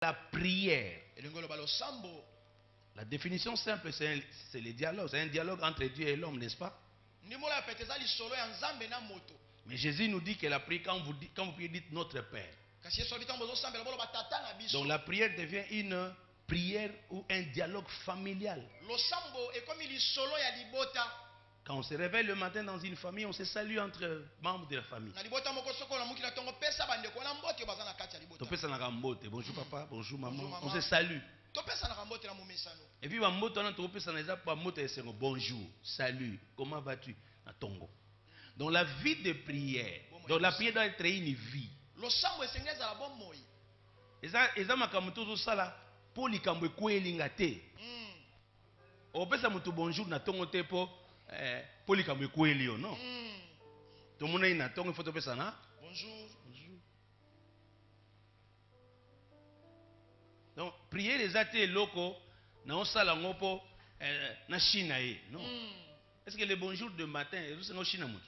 La prière. La définition simple, c'est le dialogue. C'est un dialogue entre Dieu et l'homme, n'est-ce pas? Mais Jésus nous dit que la prière, quand vous priez, dites notre Père. Donc la prière devient une prière ou un dialogue familial. Quand on se réveille le matin dans une famille, on se salue entre membres de la famille. Bonjour papa, bonjour maman, on se salue. Et puis bonjour, salut, comment vas-tu? Donc la vie de prière, donc la prière doit être une vie. Bonjour na tongo te po polikamwe kweli non. Tout le monde est na tongo faut topesa na bonjour. Donc prier les athées locaux na osala ngopo na china non. Est-ce que le bonjour de matin c'est no china mutu?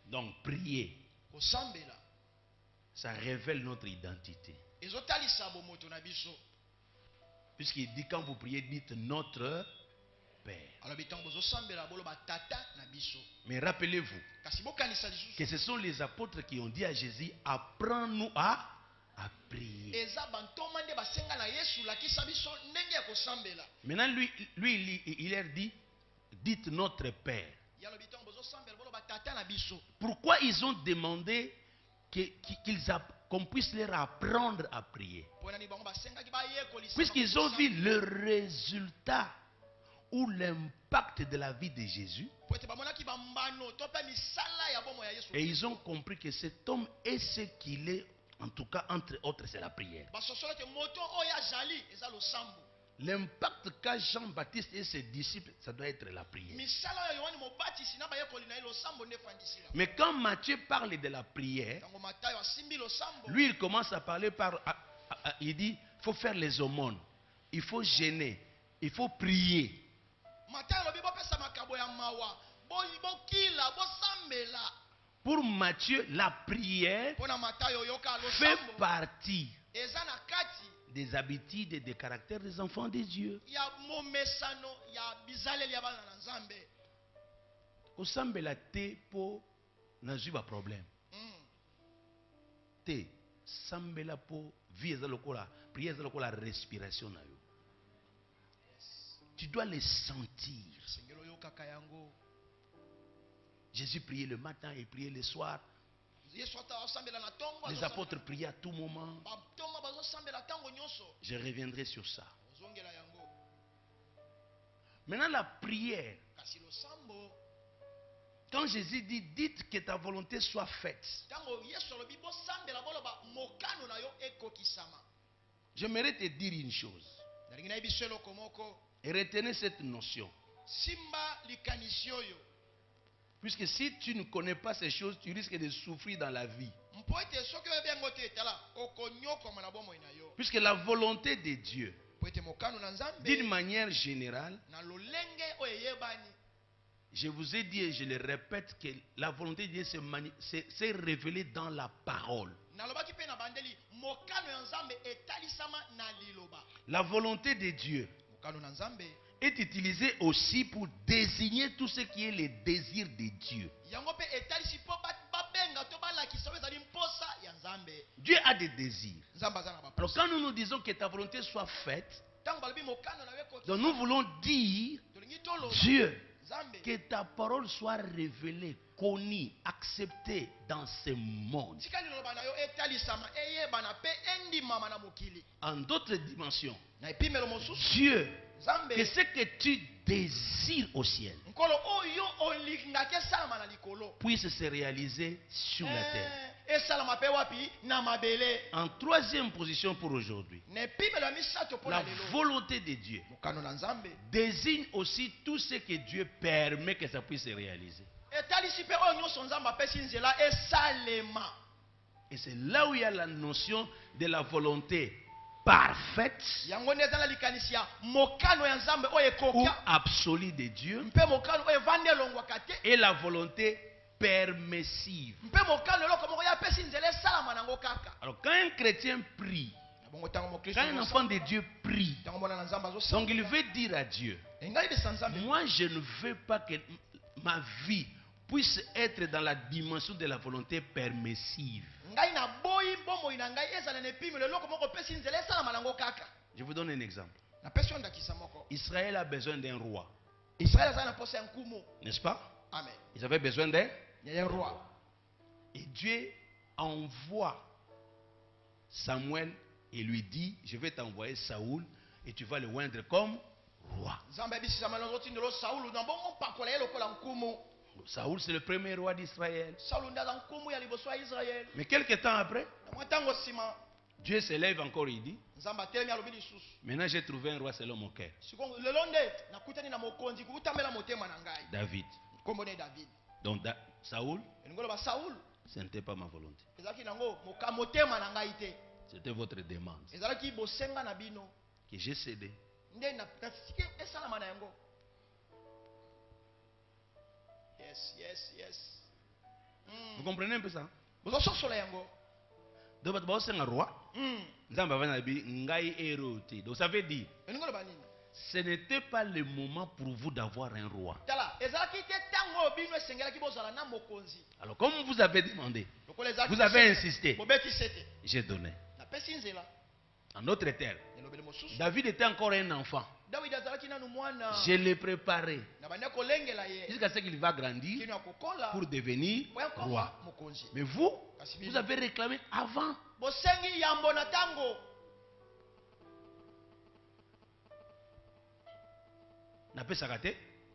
Donc prier ça révèle notre identité. Puisqu'il dit quand vous priez, dites notre Père. Mais rappelez-vous que ce sont les apôtres qui ont dit à Jésus, apprends-nous à prier. Maintenant, lui, il leur dit, dites notre Père. Pourquoi ils ont demandé qu'on puisse leur apprendre à prier? Puisqu'ils ont vu le résultat ou l'impact de la vie de Jésus. Et ils ont compris que cet homme est ce qu'il est, en tout cas entre autres, c'est la prière. L'impact qu'a Jean-Baptiste et ses disciples, ça doit être la prière. Mais quand Matthieu parle de la prière, lui il commence à parler il dit, il faut faire les aumônes, il faut gêner, il faut prier. Pour Matthieu, la prière fait partie des habitudes et des caractères des enfants de Dieu. Osambela te po nazuba problème. Te sambela po vie ezalokola prière ezalokola respiration na yo. Tu dois les sentir. Jésus priait le matin et priait le soir. Les apôtres priaient à tout moment. Je reviendrai sur ça. Maintenant la prière. Quand Jésus dit, dites que ta volonté soit faite. J'aimerais te dire une chose. Et retenez cette notion. Puisque si tu ne connais pas ces choses, tu risques de souffrir dans la vie. Puisque la volonté de Dieu, d'une manière générale, je vous ai dit et je le répète que la volonté de Dieu s'est révélée dans la parole. La volonté de Dieu est utilisée aussi pour désigner tout ce qui est le désir de Dieu. Dieu a des désirs. Alors quand nous nous disons que ta volonté soit faite, donc nous voulons dire, Dieu, que ta parole soit révélée, connue, acceptée dans ce monde. En d'autres dimensions, Dieu, que ce que tu désires au ciel puisse se réaliser sur la terre. En troisième position pour aujourd'hui, la volonté de Dieu désigne aussi tout ce que Dieu permet que ça puisse se réaliser. Et c'est là où il y a la notion de la volonté parfaite ou absolue de Dieu et la volonté permissive. Mpe mokano lelo komo ya pesi nzele sala manango kaka. Alors quand un chrétien prie, quand un enfant de Dieu prie, donc il veut dire à Dieu, moi je ne veux pas que ma vie puisse être dans la dimension de la volonté permissive. Je vous donne un exemple. Israël a besoin d'un roi. N'est-ce pas? Amen. Ils avaient besoin d'un roi. Et Dieu envoie Samuel et lui dit, je vais t'envoyer Saoul et tu vas le oindre comme roi. Saoul, c'est le premier roi d'Israël. Mais quelques temps après, Dieu se lève encore et il dit, maintenant j'ai trouvé un roi selon mon cœur. David. Donc Saoul, ce n'était pas ma volonté. C'était votre demande que j'ai cédé. Vous comprenez un peu ça? Donc, c'est un roi. Donc, ça veut dire, ce n'était pas le moment pour vous d'avoir un roi. Alors, comme vous avez demandé, vous avez insisté, j'ai donné. En d'autres termes, David était encore un enfant. Je l'ai préparé jusqu'à ce qu'il va grandir pour devenir roi. Mais vous avez réclamé avant.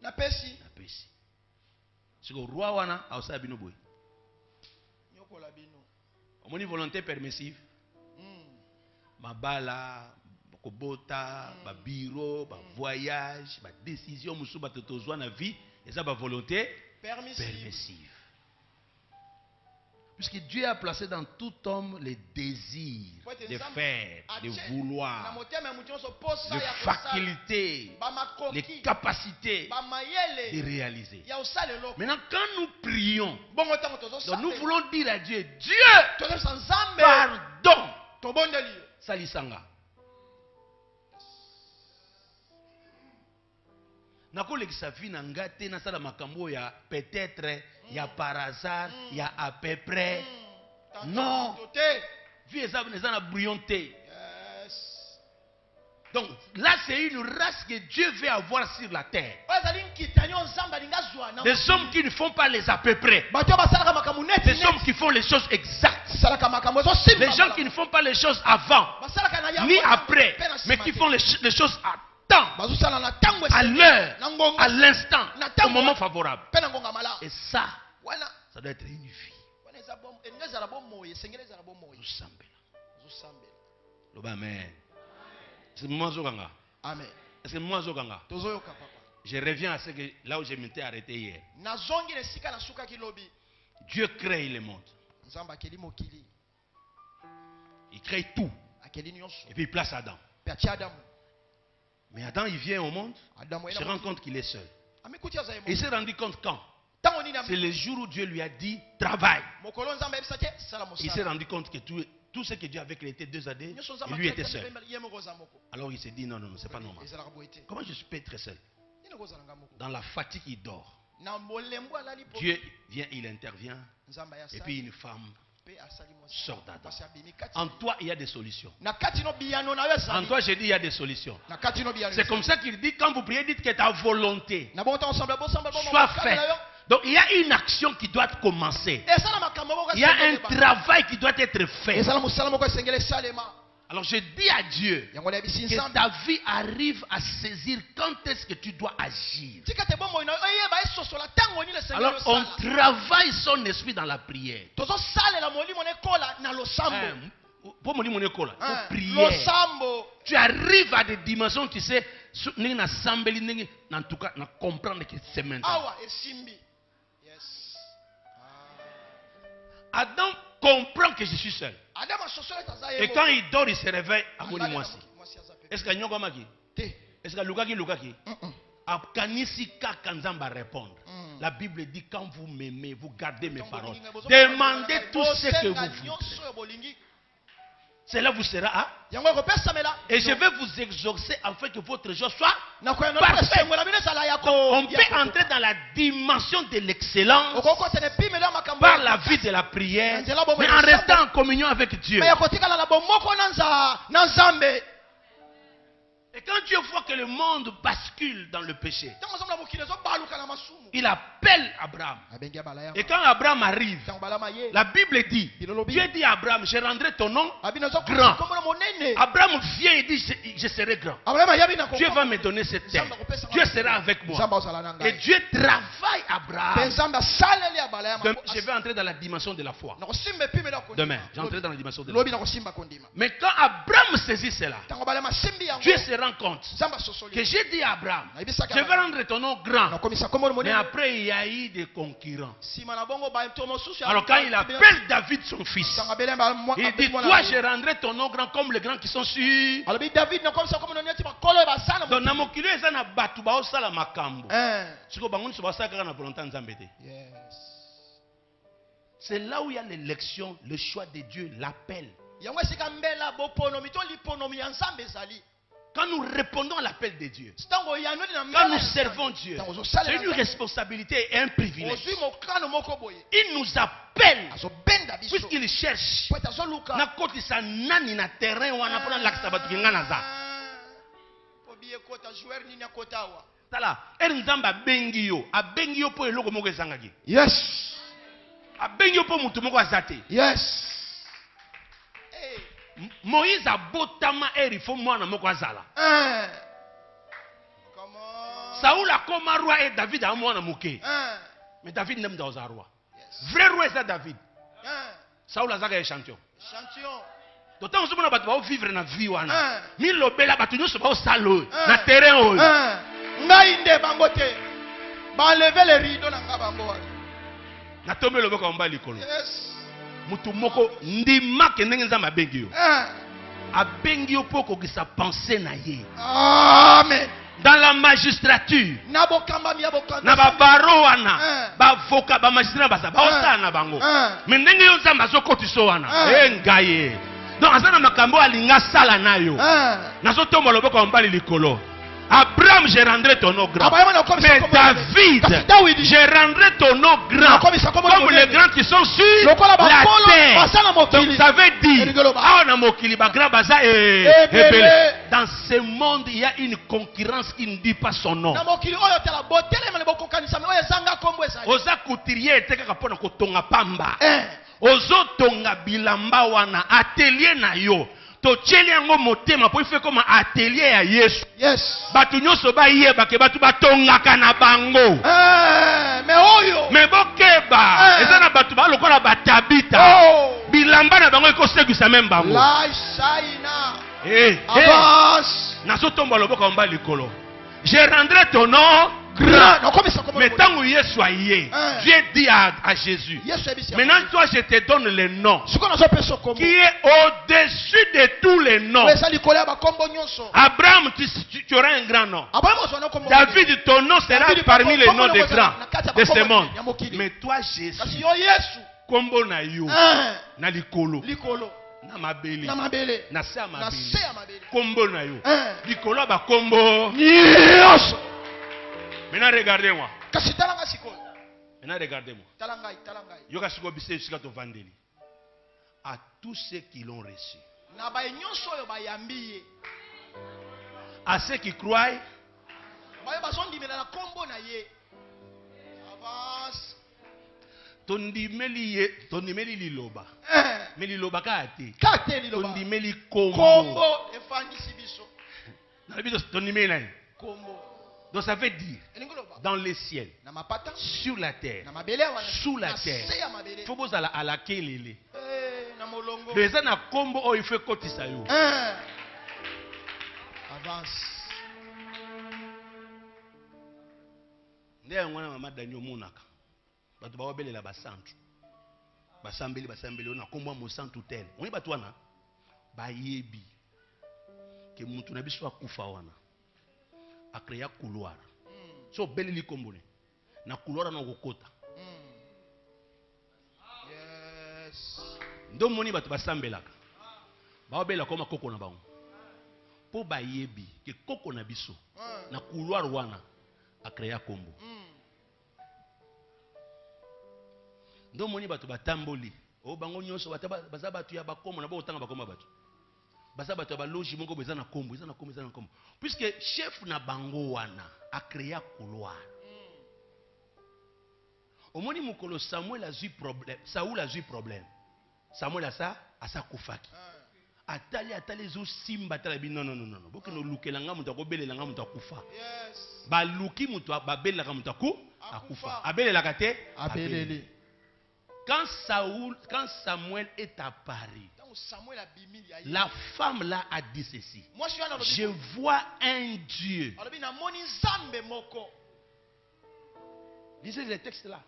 Napesi. C'est que roi wana a aussi bino boy. On a volonté permissive. Mabala, kobota, ba bureau, ba voyage, ba décision musu ba totozwa na vie, et ça ba volonté permissive. Puisque Dieu a placé dans tout homme les désirs de faire, de vouloir, les facultés, les capacités de réaliser. Maintenant, quand nous prions, donc nous voulons dire à Dieu, Dieu, pardon, Salisanga. Nakolekisa vie na ngate na sala makambo ya peut-être ya par hasard ya à peu près. Non. Vie eza na brillanté. Donc là c'est une race que Dieu veut avoir sur la terre. Des hommes qui ne font pas les à peu près. Des hommes qui font les choses exactes. Les gens qui ne font pas les choses avant ni après, mais qui font les choses à temps, à l'heure, à l'instant, au moment favorable. Et ça doit être une vie. Amen. Amen. Est-ce que moi je reviens à ce que là où je m'étais arrêté hier. Dieu crée le monde. Il crée tout. Et puis il place Adam. Mais Adam il vient au monde. Il se rend compte qu'il est seul. Et il s'est rendu compte quand? C'est le jour où Dieu lui a dit travaille. Il s'est rendu compte que tout ce que Dieu avait créé était 2 années, et lui était seul. Alors il s'est dit non, c'est pas normal. Comment je peux être seul? Dans la fatigue, il dort. Dieu vient, il intervient, et puis une femme sort d'Adam. En toi, il y a des solutions. En toi, j'ai dit il y a des solutions. C'est comme ça qu'il dit, quand vous priez, dites que ta volonté soit faite. Donc il y a une action qui doit commencer. Il y a un travail qui doit être fait. Alors je dis à Dieu que ta vie arrive à saisir quand est-ce que tu dois agir. Alors on travaille son esprit dans la prière. Tu arrives à des dimensions, tu sais, en tout cas, comprendre que c'est maintenant. Adam comprend que je suis seul. Et quand il dort, il se réveille à mon moisi. Est-ce qu'il y a est-ce que Lukaki Afghanisika Kanzamba répondre. La Bible dit quand vous m'aimez, vous gardez mes paroles. Demandez tout ce que vous voulez. Cela vous sera. Et je vais vous exaucer afin que votre joie soit parfaite. On peut entrer dans la dimension de l'excellence par la vie de la prière, mais en restant en communion avec Dieu. Et quand Dieu voit que le monde bascule dans le péché, il appelle Abraham. Et quand Abraham arrive, la Bible dit, Dieu dit à Abraham, je rendrai ton nom grand. Abraham vient et dit, je serai grand. Dieu va me donner cette terre. Dieu sera avec moi. Et Dieu travaille Abraham. Je vais entrer dans la dimension de la foi. Demain, j'entrerai dans la dimension de la foi. Mais quand Abraham saisit cela, Dieu se rend compte que j'ai dit à Abraham, je vais rendre ton nom grand. Mais après, il y a eu des concurrents. Alors quand il appelle David son fils, il dit, toi je rendrai ton nom grand comme les grands qui sont sur. Donc na mokili eza na batu ba osala makambo. Siko bango so basaka na volonté nzambe te. C'est là où il y a l'élection, le choix de Dieu, l'appel. Quand nous répondons à l'appel de Dieu, quand nous servons Dieu, c'est une responsabilité et un privilège. Il nous appelle puisqu'il cherche. Yes. Yes. Moïse a botama eri fo mwana moko azala. Saoul a koma roi et David a mwana moké. Mais David n'aime pas aux roi. Vrai roi c'est David. Saoul a zaka échantillon. D'autant que nous avons vivre na vie wana. Mi lobela batu nyonso ba osalo na terrain oyo. Ngai nde bangote. Ba lever les rideaux na ngabango. Na tombe loboko mba likolo. Yes. Mutu moko ndima kendenge nzamba bengi yo. Abengi yo poko ki sa pensée na ye. Amen. Dans la magistrature. Na ba baro wana. Ba voka ba magistrat ba sa ba osala na bango. Mais ndenge yo nzamba zokotiso wana. Ngaye. Donc azana makambo alinga sala na yo. Nazo tomba loboko mbali likolo. Abraham, je rendrai ton nom grand. Mais David, je rendrai ton nom grand. Comme les grands qui sont sur la terre. Donc ça veut dire, dans ce monde, il y a une concurrence qui ne dit pas son nom. Oza couturier était kapona kotonga pamba. Ozo tonga bilamba wana atelier na yo. Tocheli yango motema po ife comme atelier ya Yesu. Yes. Batu nyonso ba yeba ke batu batongaka na bango. Mais oyo. Mais bokeba. Eza na batu ba lokola batabita. Bilamba na bango ekosekisa même bango. La shaina. Avance. Nazo tomba loboko mba likolo. Je rendrai ton nom grand. Mais tant que Yesu a yé, Dieu dit à Jésus, maintenant toi je te donne le nom qui est au-dessus de tous les noms. Abraham, tu auras un grand nom. David, ton nom sera parmi les noms des grands de ce monde. Mais toi Jésus, kombo na yo, na likolo, na mabeli, na se mabeli, kombo na yo, likolo ba kombo. Maintenant regardez-moi. Maintenant regardez-moi. À tous ceux qui l'ont reçu. À ceux qui croient. Tondimeli liloba. Mais liloba kate. Tondimeli kombo. Tondimeli kombo. Donc ça veut dire, dans les ciels, sur la terre, sous la terre, il faut que à la kelele. Les gens na kombo oh il faut kotisa yo. Avance. Ndé ngwana mama danyo monaka. Batu ba obelela ba centre. Basambeli on a kombo mo centre tel. On y batu wana ba yebi ke mutu na biso akufa wana. A créé couloir. So beli kombone. na couloir na kokota. Yes. Ndo moni bato basambelaka. Baobela koma koko na bango. Po bayebi ke koko na biso na couloir wana a créer kombo. Ndo moni bato batamboli. O bango nyonso baza bato ya bakomo na bo tanga bakoma bato. Baza bato ba logi moko beza na kombo, eza na kombo, eza na kombo. Puisque chef na bango wana a créé couloir. Omoni mukolo Samuel a eu problème, Saoul a eu problème. Samuel a sa kufaki. Atali zo simba tala non non. Boki no lukelanga mutu akobelela nga mutu akufa. Yes. Ba luki mutu ba belela mutu akufa. Abelela kate abeleli. Quand Samuel est à Paris, la femme là a dit ceci. Je vois un Dieu. Lisez les textes là.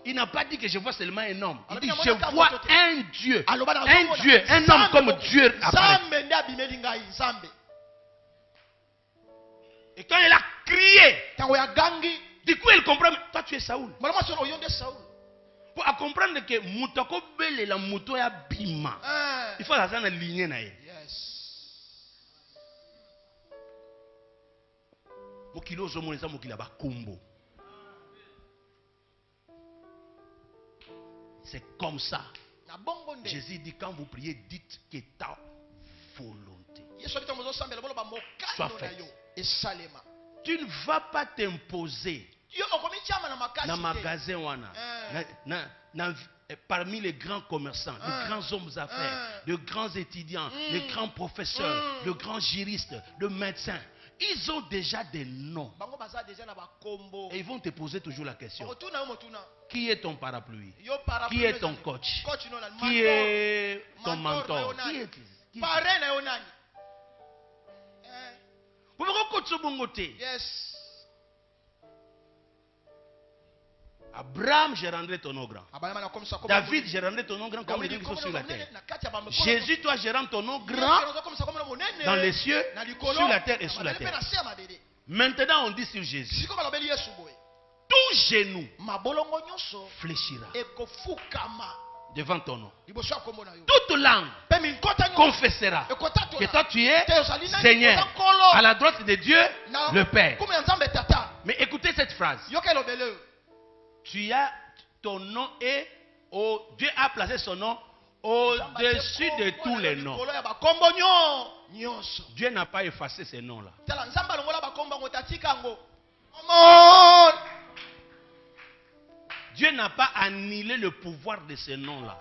Il n'a pas dit que je vois seulement un homme. Il dit je vois un Dieu. Un Dieu, un homme comme Dieu apparaît. Et quand il a crié, du coup il comprend. Toi tu es Saoul. Pour comprendre que Moutako Bele la moto ya bima. Il faut la lignée na ye. Mokilo zo monesa mokila ba kombo. C'est comme ça. Jésus dit quand vous priez, dites que ta volonté soit faite. Tu ne vas pas t'imposer dans le magasin wana, parmi les grands commerçants, les grands hommes d'affaires, les grands étudiants, les grands professeurs, les grands juristes, les médecins. Ils ont déjà des noms. Et ils vont te poser toujours la question. Qui est ton parapluie? Qui est ton coach? Qui est ton mentor? Qui est Yes. Abraham, je rendrai ton nom grand. David, je rendrai ton nom grand comme les dieux qui sont sur la terre. Jésus, toi, je rends ton nom grand dans les cieux, sur la terre et sous la terre. Maintenant, on dit sur Jésus. Tout genou fléchira devant ton nom. Toute langue confessera que toi tu es Seigneur à la droite de Dieu le Père. Mais écoutez cette phrase. Tu as ton nom et Dieu a placé son nom au-dessus de tous les noms. Dieu n'a pas effacé ces noms-là. Dieu n'a pas annulé le pouvoir de ces noms-là.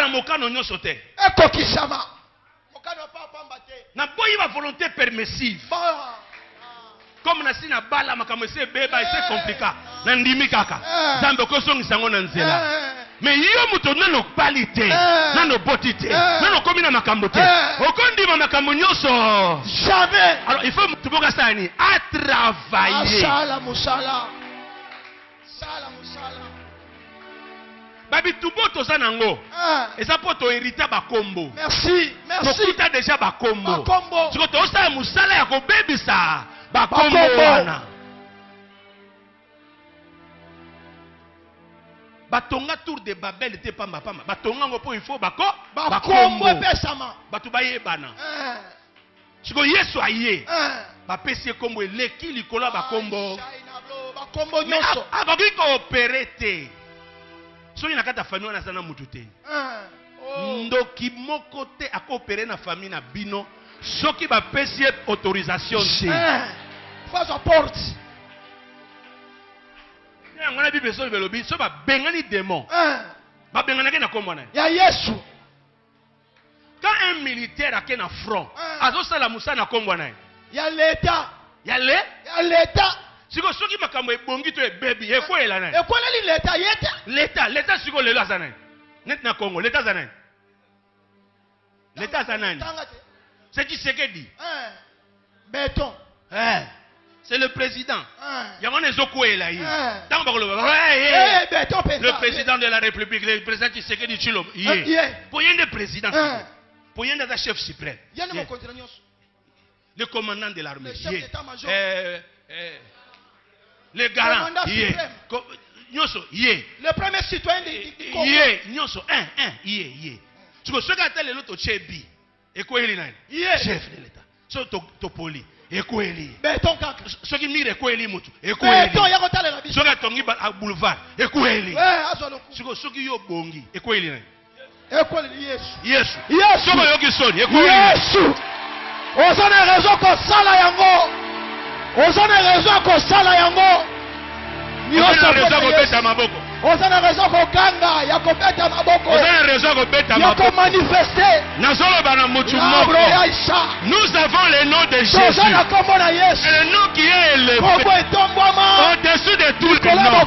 na mokano nyonso te. ekokisama mokano pa pamba te Na boyi ba volonté permissive. Comme na sina bala makambo ese beba ese compliqué. Na ndimi kaka. Zambe ko songisa ngo na nzela. Mais yo muto nano qualité, nano beauté, nano komi na makambo te. Okondima makambo nyonso. Jamais. Alors il faut tuboka sani à travailler. Sala musala. Sala musala. Babi tubo toza nango. Eza po to hériter ba kombo. Merci, merci. Tokuta déjà ba kombo. Kombo. Siko to sa musala ya ko bebisa ba kombo wana. Batonga tour de Babel était pas ma femme. Batonga ngo po il faut bako bakombo pesama. Batu baye bana. Siko Yesu aye. Ba pesi kombo eleki likola bakombo. Bakombo nyonso. Abaki ko opérer. Soki na kata famille wana sana mutu te. Ndoki moko te akopere na famille na bino. Soki ba pesi autorisation te. Face à porte. On a Bible so belobi so ba bengani démon. Ba bengana na kombo na. Ya Yesu. Quand un militaire a na front, azo sala musa na kombo na. Ya l'État. Ya le? Ya l'État. Siko soki makambo ebongi to ebebi ekoela na. Ekweleli l'État yeta. L'État siko lelo azana. Net na Congo, l'État azana. L'État azana. C'est qui c'est que dit? Béton. C'est le président. Il y a un ezokoela yi. Le président de la République, le président qui c'est que dit Chilo. Pour y a président. Pour y a chef suprême. Le commandant de l'armée. Le garant. Le premier citoyen du Congo. Tu peux regarder l'autre chebi. Et quoi il est? Chef de l'État. So to poli. Et quoi il est? Béton kaka. Ce qui mire quoi il est mutu. Et quoi il est? Béton ya kotala la biso. So gatongi ba boulevard. Et quoi il est? Azolo. Ce qui yo bongi. Et quoi il est? Et quoi il est? Yesu. Yesu. So yo kisoni. Et quoi il est? Yesu. Ozana raison ko sala yango. Ozana raison ko sala yango. Ozana raison ko beta maboko. Ozana raison ko kanga ya ko beta maboko. Ozana raison ko beta maboko. Ya ko manifester. Nazolo bana mutu moko. Nous avons le nom de Jésus. Le nom qui est élevé au-dessus de tout le nom.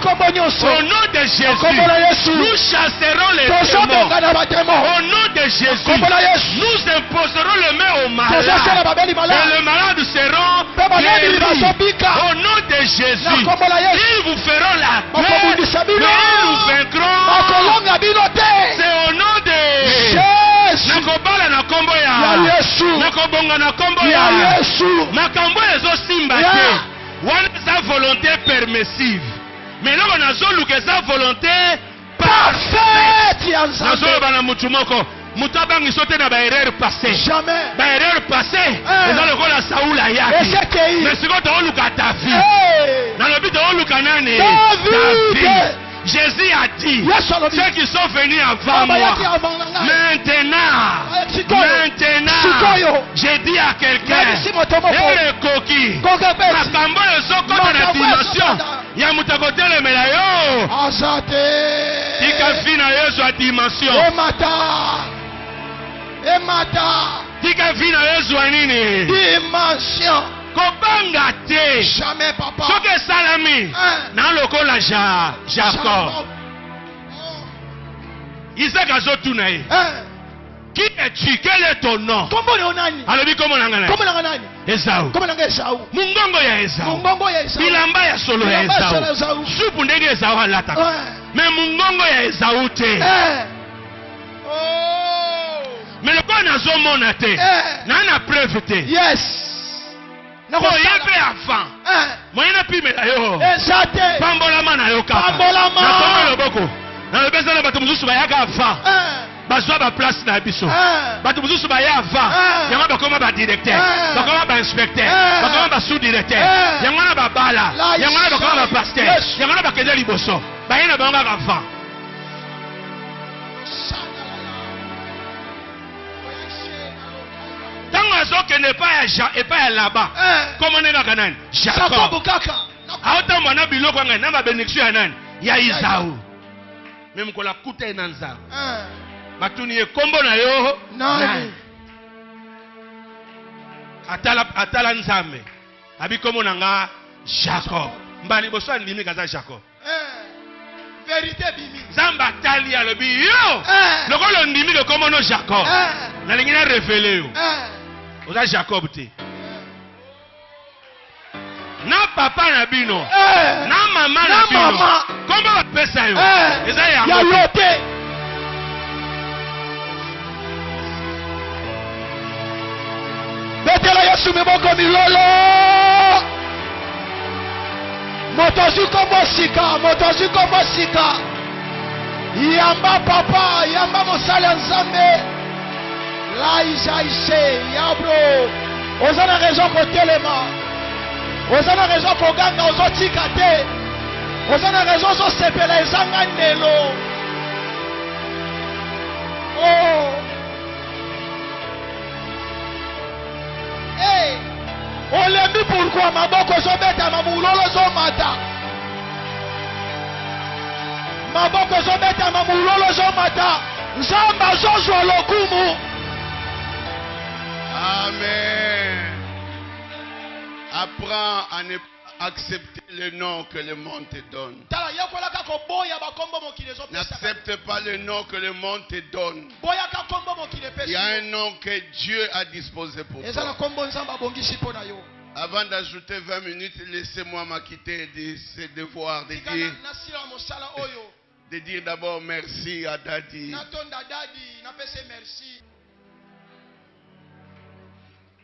Au nom de Jésus, nous chasserons les démons. Au nom de Jésus, nous imposerons le main aux malades. Et les malades seront guéris. Au nom de Jésus, ils vous feront la guerre, mais ils vous vaincront. C'est au nom de Jésus. Nakobala na kombo ya Yesu. Nakobonga na kombo ya Yesu. Makambo ezo simba te. Wana sa volonté permissive. Mais là on a zoluka sa volonté parfaite. Nazo bana mutu moko. Mutabangi sote na ba erreur passée. Jamais. Ba erreur passée. Eza lokola Saoula yaki. Mais siko to oluka ta vie. Na lobi to oluka nani? David. Jésus a dit, ceux qui sont venus avant moi, maintenant, j'ai dit à quelqu'un, le coquille, ma cambo est sur la dimension, il y a mutakote le melayo, il y a fina yo sur la dimension, il y a fina yo sur nini, dimension. Kobanga te. Jamais papa. Soke salami. Na lokola Jacob. Isaac azotuna ye. Qui es-tu? Quel est ton nom? Comment on a ni? Alobi comment nangana? Comment nangana? Esau. Comment nangana Esau? Mungongo ya Esau. Mungongo ya Esau. Bilamba ya solo ya Esau. Supu ndenge Esau alata. Mais mungongo ya Esau te. Mais le quoi nazo mona te? Na na preuve te. Yes. Oyebe avant. Moyena pimela yo. Exacte. Pambolama na yo kaka. Pambolama. Na tombe loboko. Na lobeza na bato mususu bayaka avant. Bazwa ba place na biso. Bato mususu baya avant. Yango bakoma ba directeur. Bakoma ba inspecteur. Bakoma ba sous-directeur. Yango na ba bala. Yango na bakoma ba pasteur. Yango na bakende liboso. Bayena bango avant. Tango azokende pas ya là-bas. Comment on est là Jacob. Aota mwana biloko ngana na ba bénédiction ya nani? Ya Isau. Même ko la kuta enanza. Batuni ye kombo na yo. Nani? Atala nzambe. Abi kombo na nga Jacob. Mbani boso ndimi kaza Jacob. Vérité bimi. Zamba tali alobi yo. Lokolo ndimi de kombo no Jacob. Na lingi na révélé yo. Oza Jacob te. Na papa na bino. Na mama na bino. Kombo ba pesa yo. Eza ya Ya yote. Betela Yesu miboko milolo. Motozuko mosika. Yamba papa, yamba mosala nzambe. La isaïse, yabro. Ozana raison ko telema. Ozana raison ko ganga ozotika te. Ozana raison so sepela ezanga ndelo. Oh. Hey. Olembi pourquoi maboko zo beta mamulolo zo mata. Maboko zo beta mamulolo zo mata. Nzamba zo zo lokumu. Amen. Apprends à ne pas accepter le nom que le monde te donne. N'accepte pas le nom que le monde te donne. Il y a un nom que Dieu a disposé pour toi. Avant d'ajouter 20 minutes, laissez-moi m'acquitter de ce devoir de dire d'abord merci à Dadi.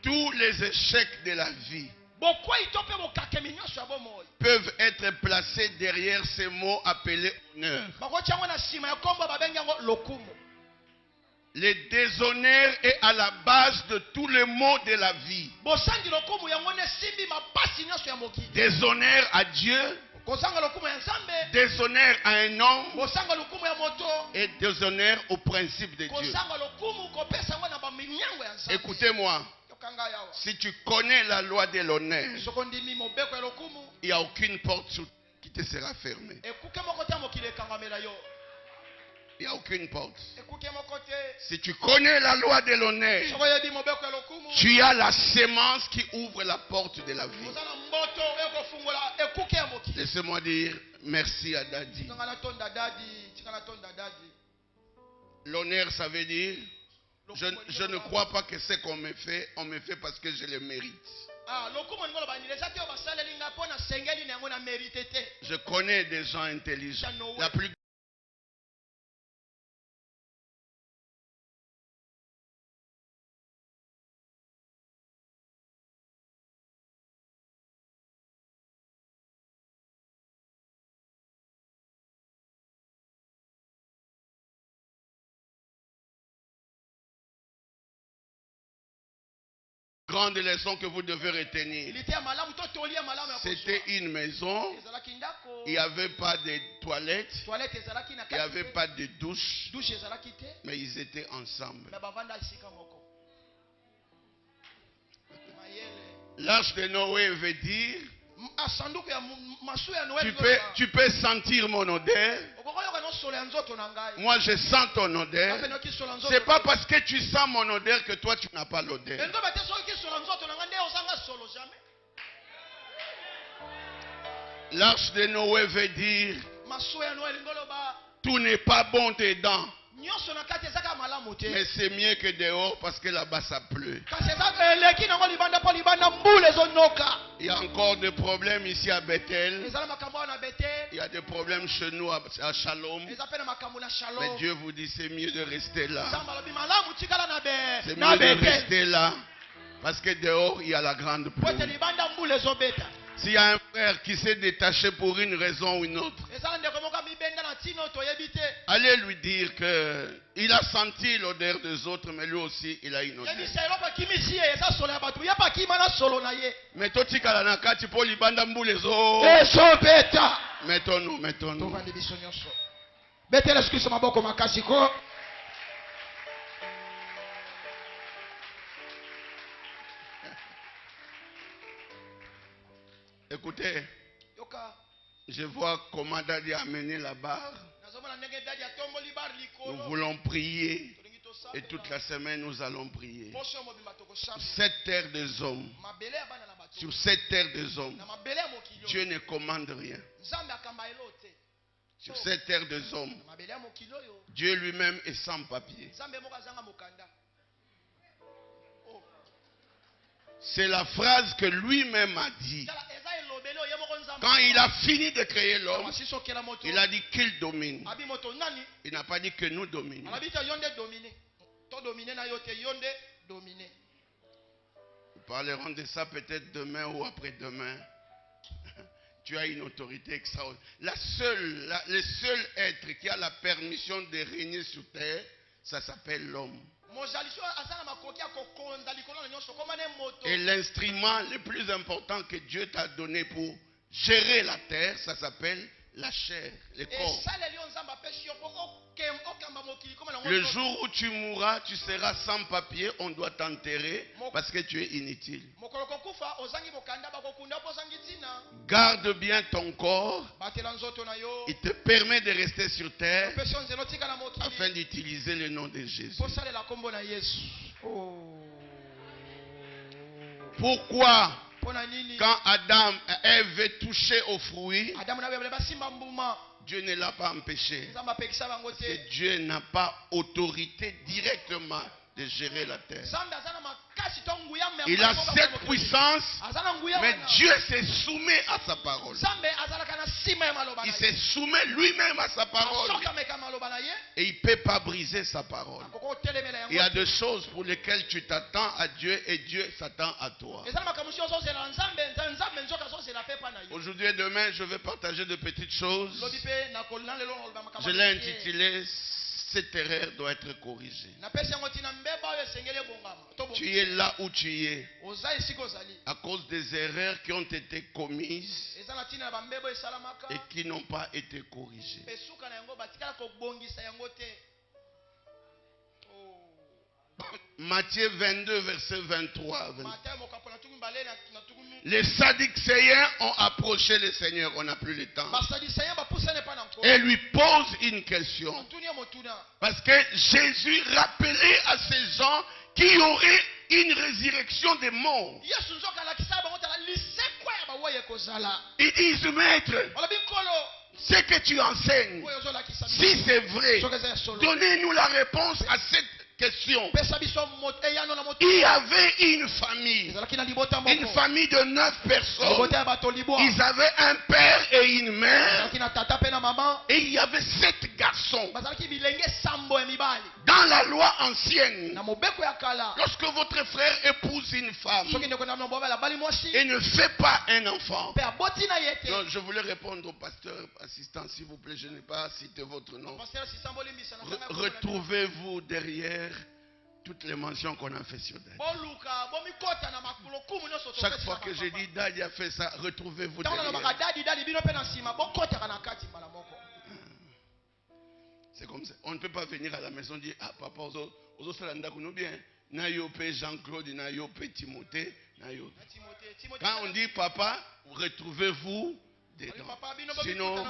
Tous les échecs de la vie peuvent être placés derrière ces mots appelés honneur. Le déshonneur est à la base de tous les maux de la vie. Déshonneur à Dieu, déshonneur à un homme et déshonneur au principe de Dieu. Écoutez-moi. Si tu connais la loi de l'honneur, il n'y a aucune porte qui te sera fermée. Il n'y a aucune porte. Si tu connais la loi de l'honneur, tu as la sémence qui ouvre la porte de la vie. Laissez-moi dire merci à Dadi. L'honneur, ça veut dire je ne crois pas que ce qu'on me fait, on me fait parce que je le mérite. Je connais des gens intelligents. La plus grande leçon que vous devez retenir. C'était une maison. Il n'y avait pas de toilettes. Il n'y avait pas de douche. Mais ils étaient ensemble. L'arche de Noé veut dire tu peux sentir mon odeur. Moi je sens ton odeur. C'est pas parce que tu sens mon odeur que toi tu n'as pas l'odeur. L'arche de Noé veut dire tout n'est pas bon dedans. Mais c'est mieux que dehors parce que là-bas ça pleut. Il y a encore des problèmes ici à Bethel. Il y a des problèmes chez nous à Shalom. Mais Dieu vous dit c'est mieux de rester là. C'est mieux de rester là. Parce que dehors il y a la grande pluie. S'il y a un frère qui s'est détaché pour une raison ou une autre, allez lui dire que il a senti l'odeur des autres, mais lui aussi il a une odeur. Mais toi tu kalanakati pour libanda mbulezo. Mettons-nous. Écoutez, Je vois comment Daddy a amené la barre. Nous voulons prier. Et toute la semaine, nous allons prier. Sur cette terre des hommes, sur cette terre des hommes, Dieu ne commande rien. Sur cette terre des hommes, Dieu lui-même est sans papier. C'est la phrase que lui-même a dit. Quand il a fini de créer l'homme, il a dit qu'il domine. Il n'a pas dit que nous dominions. Nous parlerons de ça peut-être demain ou après-demain. Tu as une autorité extraordinaire. Le seul être qui a la permission de régner sur terre, ça s'appelle l'homme. Et l'instrument le plus important que Dieu t'a donné pour gérer la terre, ça s'appelle la chair, le corps. Le jour où tu mourras, tu seras sans papier, on doit t'enterrer parce que tu es inutile. Garde bien ton corps. Il te permet de rester sur terre afin d'utiliser le nom de Jésus. Pourquoi quand Adam et Ève touchaient au fruit, Dieu ne l'a pas empêché? Parce que Dieu n'a pas autorité directement de gérer la terre. Il a cette puissance, mais Dieu se soumet à sa parole. Il se soumet lui-même à sa parole. Et il ne peut pas briser sa parole. Il y a des choses pour lesquelles tu t'attends à Dieu et Dieu s'attend à toi. Aujourd'hui et demain, je vais partager de petites choses. Je l'ai intitulé « Cette erreur doit être corrigée ». Tu es là où tu es à cause des erreurs qui ont été commises et qui n'ont pas été corrigées. Matthieu 22, verset 23. Les Sadducéens ont approché le Seigneur, on n'a plus le temps, et lui posent une question. Parce que Jésus rappelait à ces gens qu'il y aurait une résurrection des morts. Ils disent, maître, ce que tu enseignes, si c'est vrai, donnez-nous la réponse à cette question. Il y avait une famille de 9 personnes. Ils avaient un père et une mère. Et il y avait 7 garçons. Dans la loi ancienne, lorsque votre frère épouse une femme et ne fait pas un enfant, donc je voulais répondre au pasteur assistant, s'il vous plaît, je n'ai pas cité votre nom. Retrouvez-vous derrière toutes les mentions qu'on a fait sur Daddy. Chaque fois que j'ai dit Daddy a fait ça, retrouvez-vous derrière. C'est comme ça. On ne peut pas venir à la maison et dire, ah papa, bien. Jean-Claude, Timothée. Quand on dit papa, retrouvez-vous dedans. Sinon,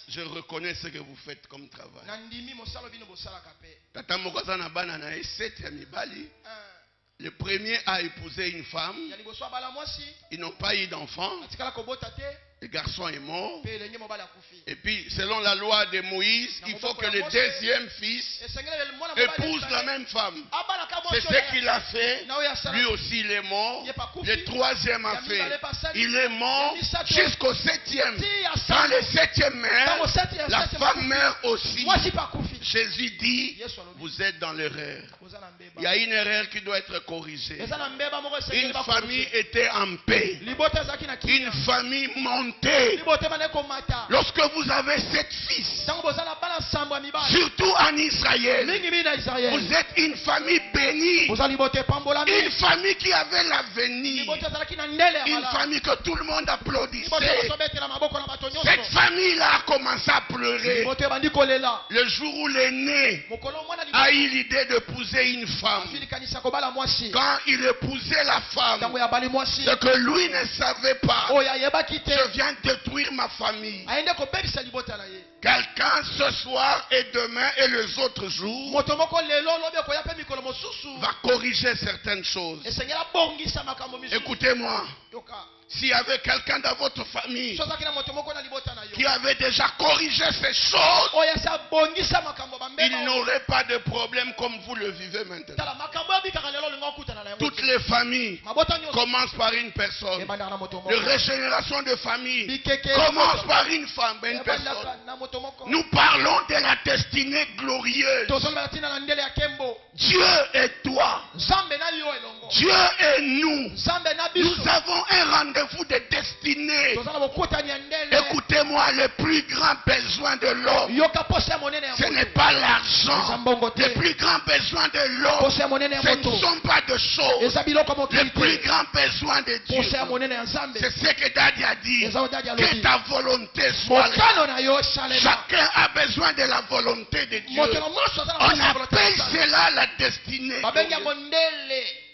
je reconnais ce que vous faites comme travail. Le premier a épousé une femme. Ils n'ont pas eu d'enfant. Le garçon est mort. Et puis, selon la loi de Moïse, il faut que le deuxième fils épouse la même femme. C'est ce qu'il a fait. Lui aussi, il est mort. Le troisième a fait. Il est mort jusqu'au 7e. Quand le 7e meurt, la femme meurt aussi. Jésus dit, vous êtes dans l'erreur. Il y a une erreur qui doit être corrigée. Une famille était en paix. Une famille montée. Lorsque vous avez 7 fils, surtout en Israël, vous êtes une famille bénie. Une famille qui avait l'avenir. Une famille que tout le monde applaudissait. Cette famille-là a commencé à pleurer. Le jour où l'aîné a eu l'idée d'épouser une femme. Quand il épousait la femme, ce que lui ne savait pas, je viens détruire ma famille. Quelqu'un ce soir et demain et les autres jours va corriger certaines choses. Écoutez-moi. S'il y avait quelqu'un dans votre famille qui avait déjà corrigé ces choses, il n'aurait pas de problème comme vous le vivez maintenant. Toutes les familles commencent par une personne. La régénération de famille commence par une femme, une personne. Nous parlons de la destinée glorieuse. Dieu est toi. Dieu est nous. Nous avons un rendez-vous de destinée. Écoutez-moi, le plus grand besoin de l'homme, ce n'est pas l'argent. Le plus grand besoin de l'homme, ce ne sont pas de choses. Le plus grand besoin de Dieu, c'est ce que Daddy a dit. Que ta volonté soit là. Chacun a besoin de la volonté de Dieu. On appelle cela la destinée.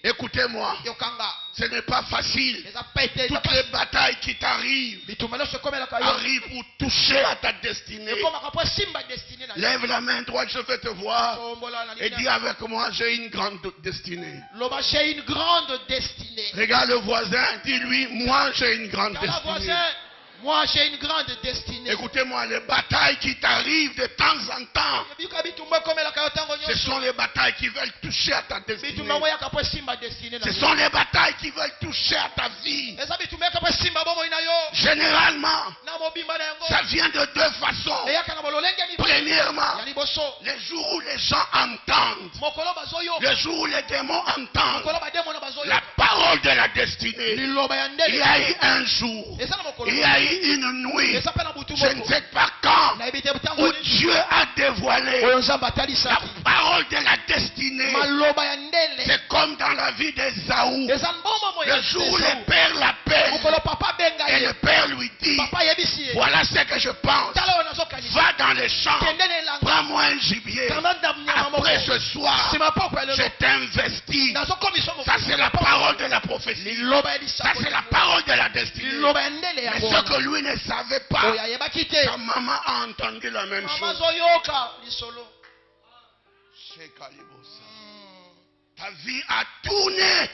Écoutez-moi, ce n'est pas facile. Toutes les batailles qui t'arrivent arrivent pour toucher à ta destinée. Lève la main droite, je vais te voir. Et dis avec moi, j'ai une grande destinée. J'ai une grande destinée. Regarde le voisin, dis-lui, moi j'ai une grande destinée. Moi j'ai une grande destinée. Écoutez-moi, les batailles qui t'arrivent de temps en temps, ce sont les batailles qui veulent toucher à ta destinée. Ce sont les batailles qui veulent toucher à ta vie. Généralement, ça vient de deux façons. Premièrement, les jours où les gens entendent, le jour où les démons entendent la parole de la destinée. Il y a eu un jour, il y a eu une nuit, je ne sais pas quand, où Dieu a dévoilé la parole de la destinée. C'est comme dans la vie d'Ésaü. Le jour où le père l'appelle et le père lui dit, voilà ce que je pense, va dans les champs, prends-moi un gibier, après ce soir je t'investis. Ça c'est la parole de la prophétie, ça c'est la parole de la destinée. Mais ce que lui ne savait pas, sa maman a entendu la même chose. Ta vie a tourné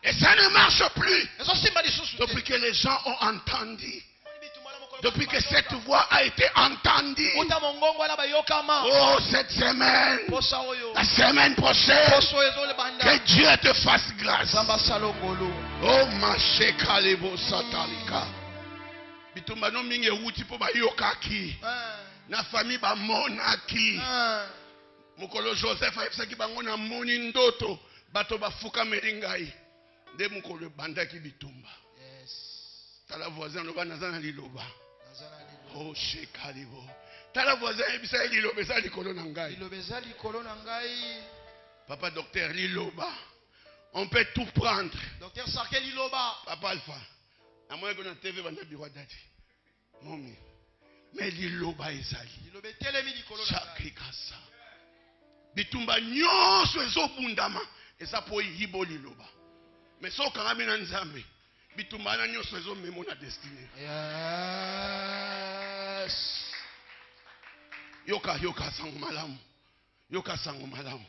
et ça ne marche plus. Depuis que les gens ont entendu, depuis que cette voix a été entendue, oh cette semaine, la semaine prochaine, que Dieu te fasse grâce. Oh ma shekalebo satalika. Bitumba no mingi wuti po ba yokaki. Na famille ba monaki. Mukolo Joseph ayebisaki bango na moni ndoto bato bafuka meringai. Nde mukolo bandaki bitumba. Tala voisin loba nazana liloba. Oh shekalebo. Tala voisin ayebisa liloba eza likolo na ngai. Papa docteur liloba. On peut tout prendre. Docteur Sarké liloba. Papa Alpha. À moins qu'on a TV bana biro dadi. Momi. Mais liloba ezali. Liloba telemi likolo na ngai. Kasa. Bitumba nyonso ezobundama eza po yibo liloba. Mais so kanga mina nzambe. Bitumba na nyonso ezomemo na destinée. Yes. Yoka sango malamu. Yoka sango malamu.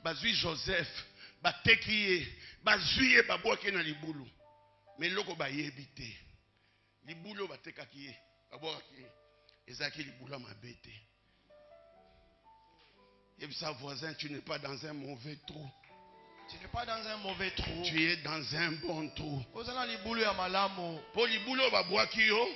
Bazui Joseph bateki bazui babwaki na libulu. Mais loko bayebi te. Libulu batekaki ye babwaki ezaki libulu mabete. Et sa voisin, tu n'es pas dans un mauvais trou. Tu n'es pas dans un mauvais trou. Tu es dans un bon trou. Pour libulu babwaki yo.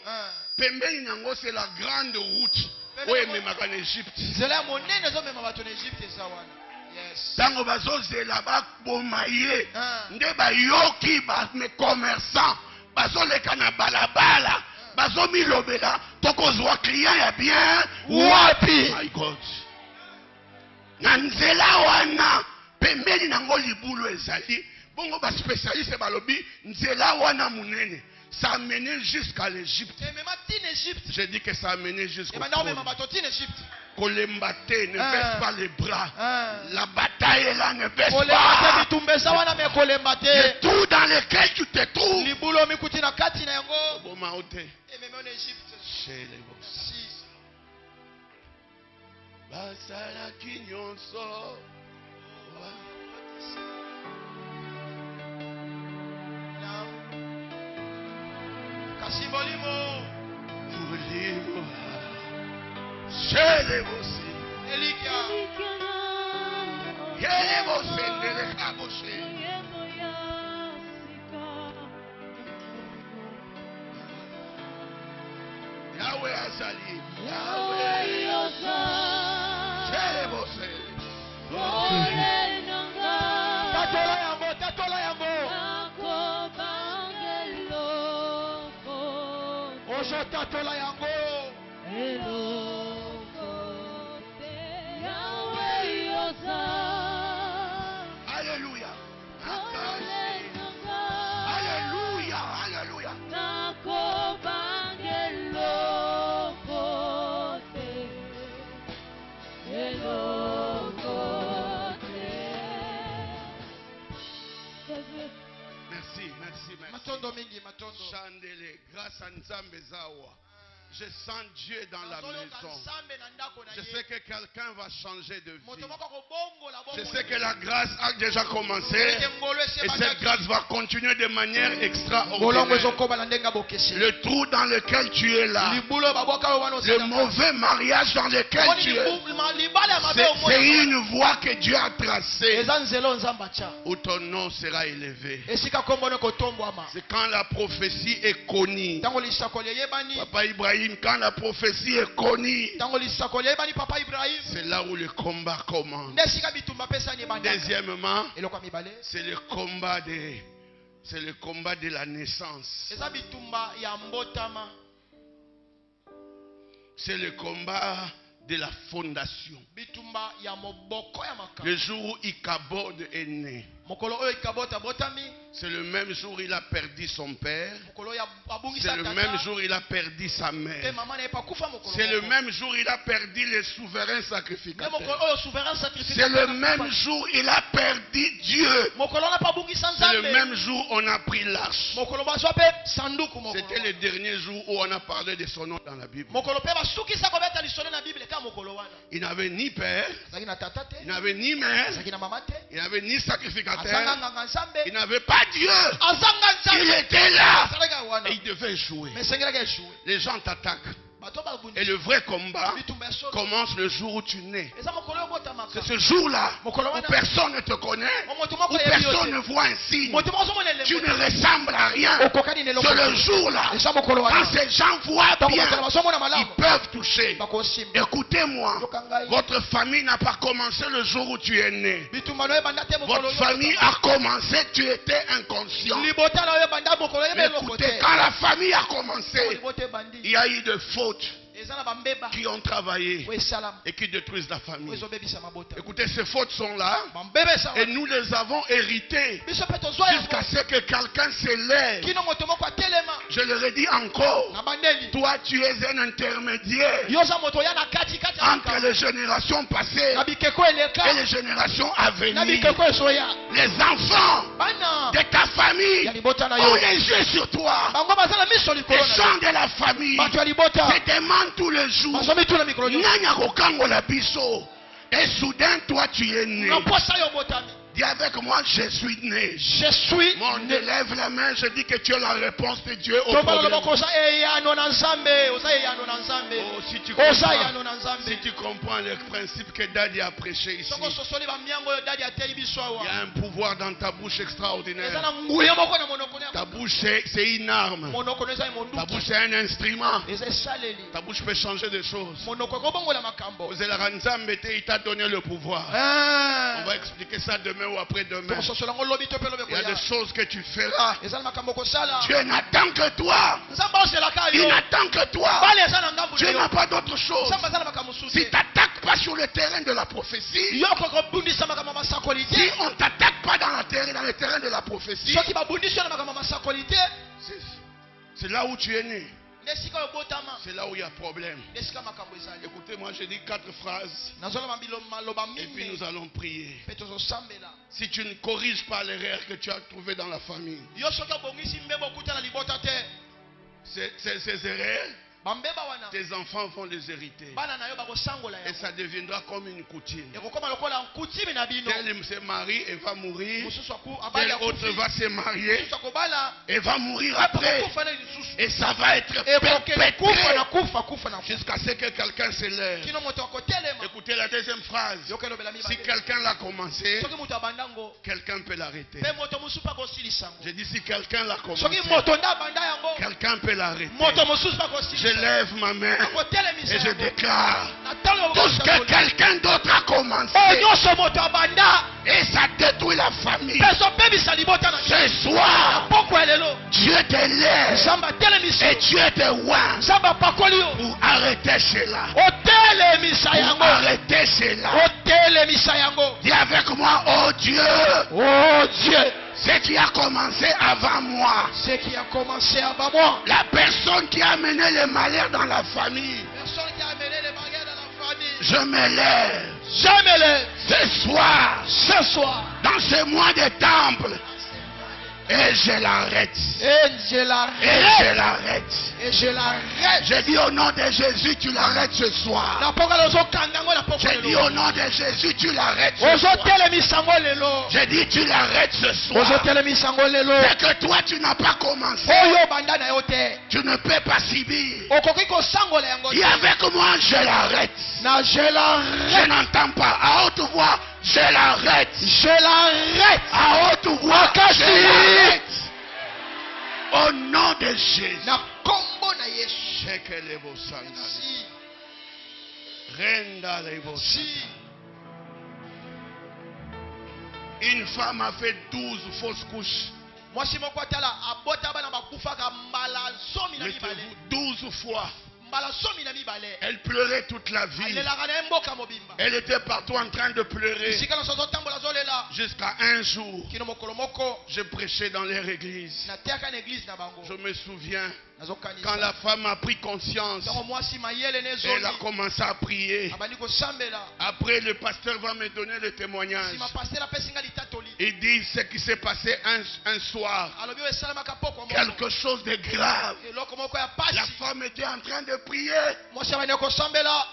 Pembeni nango c'est la grande route. Oui, mais en Égypte. C'est la monnaie nous sommes même en Égypte et ça wana. Yes. Tango bazozela babomaye. Nde bayoki ba me commerçants. Bazoleka na balabala. Bazomilobela tokozwa client ya bien. Wapi? My God. Nanzela wana pembeni nango libulu ezali. Bongo ba spécialiste balobi nzela wana munene. Ça a mené jusqu'à l'Égypte. J'ai dit que ça a mené jusqu'au trône. Kolembate, ne baisse pas les bras. La bataille est là, ne baisse pas. Le trou dans lequel tu te trouves. Basala kinyonso. Kasibolimo. Molimo. Shele bosi. Elikia. Yele bosi ndele kaboshe. Yahweh azali. Yahweh azali. Shele bosi. Tatola yango, tatola yango. Ojo tatola yango. Alléluia. Alléluia. Alléluia. Merci. Chandele, grâce à Nzambe Zawa. Je sens Dieu dans la maison. Je sais que quelqu'un va changer de vie. Je sais que la grâce a déjà commencé. Et cette grâce va continuer de manière extraordinaire. Le trou dans lequel tu es là. Le mauvais mariage dans lequel tu es. C'est une voie que Dieu a tracée. Où ton nom sera élevé. C'est quand la prophétie est connue. Papa Ibrahim, quand la prophétie est connue, c'est là où le combat commence. Deuxièmement, c'est le combat de la naissance. C'est le combat de la fondation. Le jour où Ikabod est né, c'est le même jour où il a perdu son père. C'est le même jour où il a perdu sa mère. C'est le même jour où il a perdu le souverain sacrificateur. C'est le même jour où il a perdu Dieu. C'est le même jour où on a pris l'arche. C'était le dernier jour où on a parlé de son nom dans la Bible. Il n'avait ni père, il n'avait ni mère, il n'avait ni sacrificateur, il n'avait pas Dieu. Il était là et il devait jouer. Les gens t'attaquent. Et le vrai combat commence le jour où tu nais. C'est ce jour-là où personne ne te connaît, où personne ne voit un signe. Tu ne ressembles à rien. C'est le jour-là. Quand ces gens voient bien, ils peuvent toucher. Écoutez-moi, votre famille n'a pas commencé le jour où tu es né. Votre famille a commencé, tu étais inconscient. Mais écoutez, quand la famille a commencé, il y a eu de fautes qui ont travaillé et qui détruisent la famille. Écoutez, ces fautes sont là et nous les avons héritées jusqu'à ce que quelqu'un s'élève. Je le redis encore, toi tu es un intermédiaire entre les générations passées et les générations à venir. Les enfants de ta famille ont les yeux sur toi. Les gens de la famille te demandent tous les jours. Et soudain, toi, tu es né. Dis avec moi, je suis né. Je suis né. Lève la main, je dis que tu as la réponse de Dieu au problème. Si tu comprends le principe que Daddy a prêché ici, il y a un pouvoir dans ta bouche extraordinaire. Ta bouche, c'est une arme. Ta bouche, c'est un instrument. Ta bouche peut changer des choses. Il t'a donné le pouvoir. On va expliquer ça demain ou après-demain. Il y a des choses que tu feras. Dieu n'attend que toi. Il n'attend que toi. Dieu n'a pas d'autre chose. Si tu n'attaques pas sur le terrain de la prophétie, si on ne t'attaque pas dans le terrain de la prophétie, C'est là où tu es né. C'est là où il y a problème. Écoutez, moi je dis 4 phrases. Et puis nous allons prier. Si tu ne corriges pas l'erreur que tu as trouvée dans la famille, ces erreurs, tes enfants vont les hériter. Et ça deviendra comme une coutume. Tel se marie et va mourir. Tel autre va se marier et va mourir après. Et ça va être perpétué jusqu'à ce que quelqu'un se lève. Écoutez la deuxième phrase. Si quelqu'un l'a commencé, quelqu'un peut l'arrêter. J'ai dit si quelqu'un l'a commencé, quelqu'un peut l'arrêter. Je lève ma main et je déclare tout ce que quelqu'un d'autre a commencé et ça détruit la famille. Ce soir, Dieu te lève et Dieu te oint pour arrêter cela. Pour arrêter cela. Dis avec moi, oh Dieu. Oh Dieu. Ce qui a commencé avant moi. Ce qui a commencé avant moi. La personne qui a amené le malheur dans la famille. Je me lève. Je me lève. Ce soir. Dans ce mois de temple. Et je l'arrête. Et je l'arrête. Je dis au nom de Jésus, tu l'arrêtes ce soir. Je dis au nom de Jésus, tu l'arrêtes ce soir. Je dis tu l'arrêtes ce soir. C'est que toi tu n'as pas commencé. Tu ne peux pas subir. Et avec moi je l'arrête. Je n'entends pas. À haute voix, je l'arrête. À haute voix, je l'arrête. Au nom de Jésus. Une femme a fait 12 fausses couches. 12 fois. Elle pleurait toute la vie. Elle était partout en train de pleurer. Jusqu'à un jour, je prêchais dans leur église. Je me souviens, quand la femme a pris conscience, elle a commencé à prier. Après, le pasteur va me donner le témoignage. Il dit ce qui s'est passé un soir. Quelque chose de grave. La femme était en train de prier.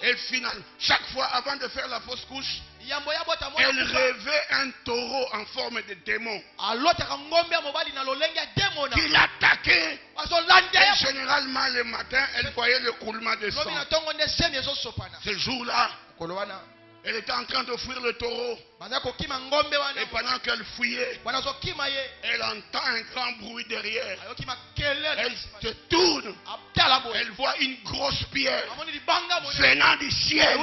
Et finalement, chaque fois avant de faire la fausse couche, elle rêvait un taureau en forme de démon qui l'attaquait. Et généralement le matin, elle voyait le coulement de sang. Ce jour-là, elle était en train de fuir le taureau. Et pendant qu'elle fuyait, elle entend un grand bruit derrière. Elle se tourne. Elle voit une grosse pierre venant du ciel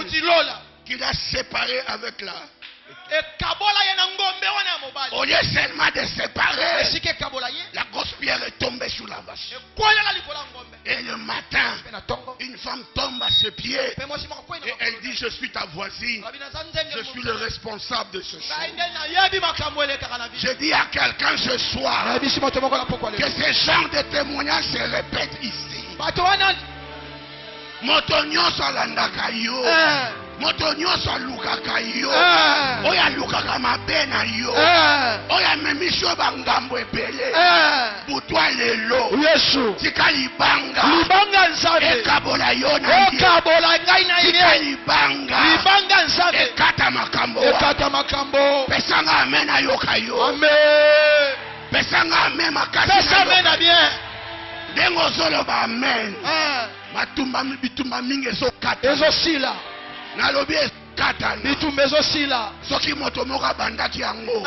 qui l'a séparée avec la. Au lieu seulement de séparer, la grosse pierre est tombée sur la vache. Et le matin, une femme tombe à ses pieds et elle dit: je suis ta voisine, je suis le responsable de ce chose. Je dis à quelqu'un ce soir que ce genre de témoignage se répète ici. Motonyo salandaka yo. Moto nyonso alukaka yo. Oya alukaka mabe na yo. Oya memisho bangambo ebele. Butwa lelo. Yesu. Tika libanga. Libanga nsabe. Ekabola yo na ye. Ekabola ngai na ye. Tika libanga. Libanga nsabe. Ekata makambo. Ekata makambo. Pesanga amen ayoka yo. Amen. Pesanga amen makasi. Pesa amen na bien. Dengo solo ba amen. Matumba bitumba mingi so kata. Ezo sila. Nalobi kata. Bitumba ezo sila. Soki moto moka bandaki yango.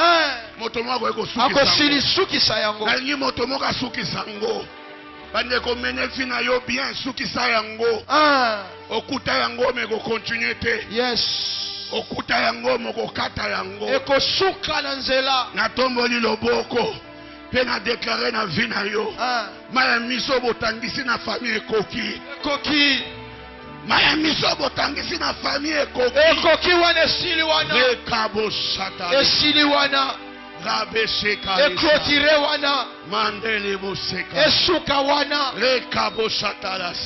Moto moka eko suki sango. Ako sili suki sa yango. Nalingi moto moka suki sango. Bande ko mene fina yo bien suki sa yango. Okuta yango meko continue te. Yes. Okuta yango moko kata yango. Eko suka na nzela. Na tomboli loboko. Pe na déclaré na vie na yo. Maya miso botangisi na famille ekoki. Ekoki. Maya miso botangisi na famille ekoki. Ekoki wana esili wana. Ekabo sata. Esili wana. Clôturer wana. Esuka wana.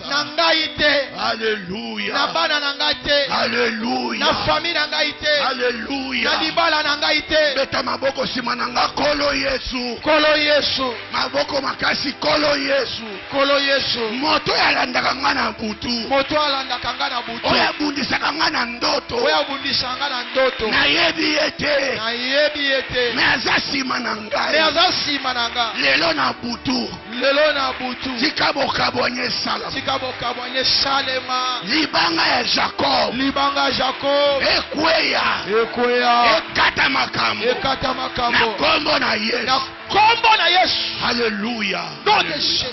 Nangaite. Alléluia. Na bana nangaite. Alléluia. Na famille nangaite. Alléluia. Na libala nangaite. Beta maboko simananga kolo Yesu. Kolo Yesu. Maboko makasi kolo Yesu. Kolo Yesu. Moto yalandaka nga na butu. Moto alandaka nga na butu. Oya bundisaka nga na ndoto. Oya bundisaka nga na ndoto. Nayebi ete. Nayebi ete. Me aza sima na ngai. Me aza sima na nga. Lelo na butu. Lelo na butu. Tika bokabonye salama. Tika bokabonye salema. Libanga ya Jacob. Libanga ya Jacob. Ekweya. Ekweya. Ekata makambo. Ekata makambo. Na kombo na Yesu. Na kombo na Yesu. Alléluia. Nom de Jésus.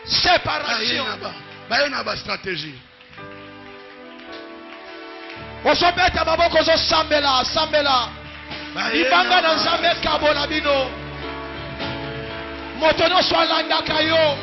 Séparation. Baye na ba stratégie. Ozobeta maboko ozosambela, sambela. Libanga na Nzambe kabo na bino. Moto nyonso alandaka yo.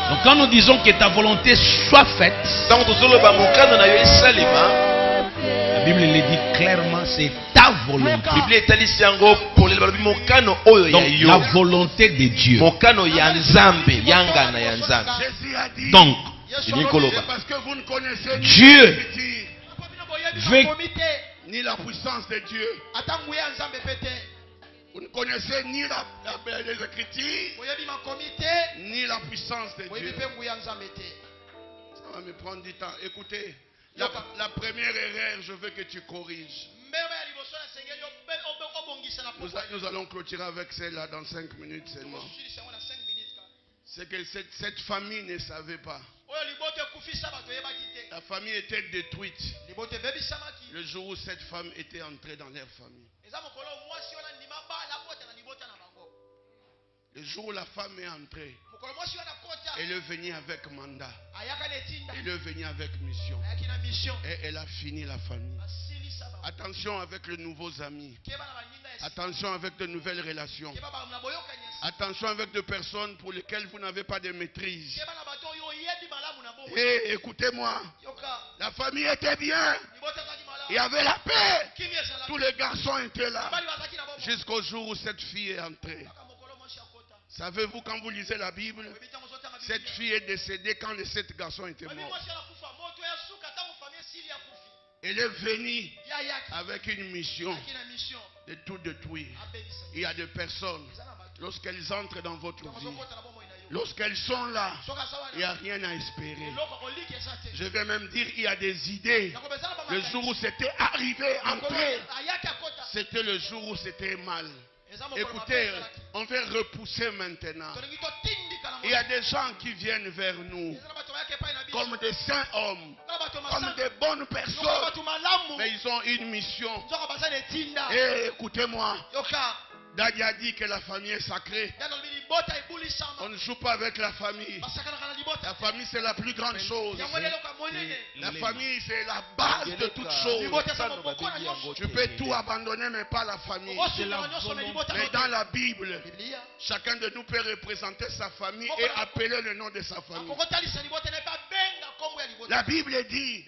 Donc quand nous disons que ta volonté soit faite, la Bible le dit clairement, c'est ta volonté. Donc la volonté de Dieu. Donc Dieu veut ni la puissance de Dieu. Vous ne connaissez ni les Écritures, ni la puissance de Dieu. Ça va me prendre du temps. Écoutez, la première erreur, je veux que tu corriges. Nous allons clôturer avec celle-là dans 5 minutes seulement. C'est que cette famille ne savait pas. La famille était détruite le jour où cette femme était entrée dans leur famille. Le jour où la femme est entrée, elle est venue avec mandat. Elle est venue avec mission. Et elle a fini la famille. Attention avec les nouveaux amis. Attention avec de nouvelles relations. Attention avec des personnes pour lesquelles vous n'avez pas de maîtrise. Et écoutez-moi. La famille était bien. Il y avait la paix. Tous les garçons étaient là. Jusqu'au jour où cette fille est entrée. Savez-vous, quand vous lisez la Bible, cette fille est décédée quand les 7 garçons étaient morts. Elle est venue avec une mission de tout détruire. Il y a des personnes, lorsqu'elles entrent dans votre vie, lorsqu'elles sont là, il n'y a rien à espérer. Je vais même dire, il y a des idées. Le jour où c'était arrivé, entré, c'était le jour où c'était mal. Écoutez, on veut repousser maintenant. Il y a des gens qui viennent vers nous comme des saints hommes, comme des bonnes personnes, mais ils ont une mission. Et écoutez-moi, Daddy a dit que la famille est sacrée. On ne joue pas avec la famille. La famille, c'est la plus grande chose. La famille, c'est la base de toutes choses. Tu peux tout abandonner, mais pas la famille. Mais dans la Bible, chacun de nous peut représenter sa famille et appeler le nom de sa famille. La Bible dit,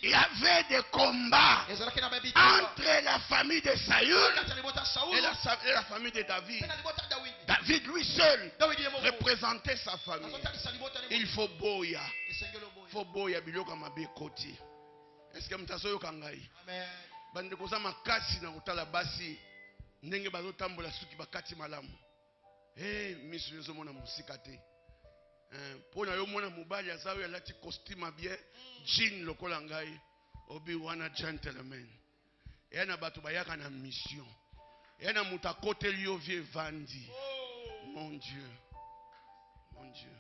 il y avait des combats entre la famille de Saül et la famille de David. David lui seul représentait sa famille. Il faut boya. Il faut boya biloko mabe koti. Est-ce que mtasoyo kangai? Bande koza makasi na kotala basi ndenge bazotambola suki bakati malamu. Misu nzo mona musika te. Pona yo mona mobali azawe alati costume bien, jean lokola ngai, obi wana gentleman. Yana batu bayaka na mission. Yana mutakote liyo vie vandi. Mon Dieu. Mon Dieu.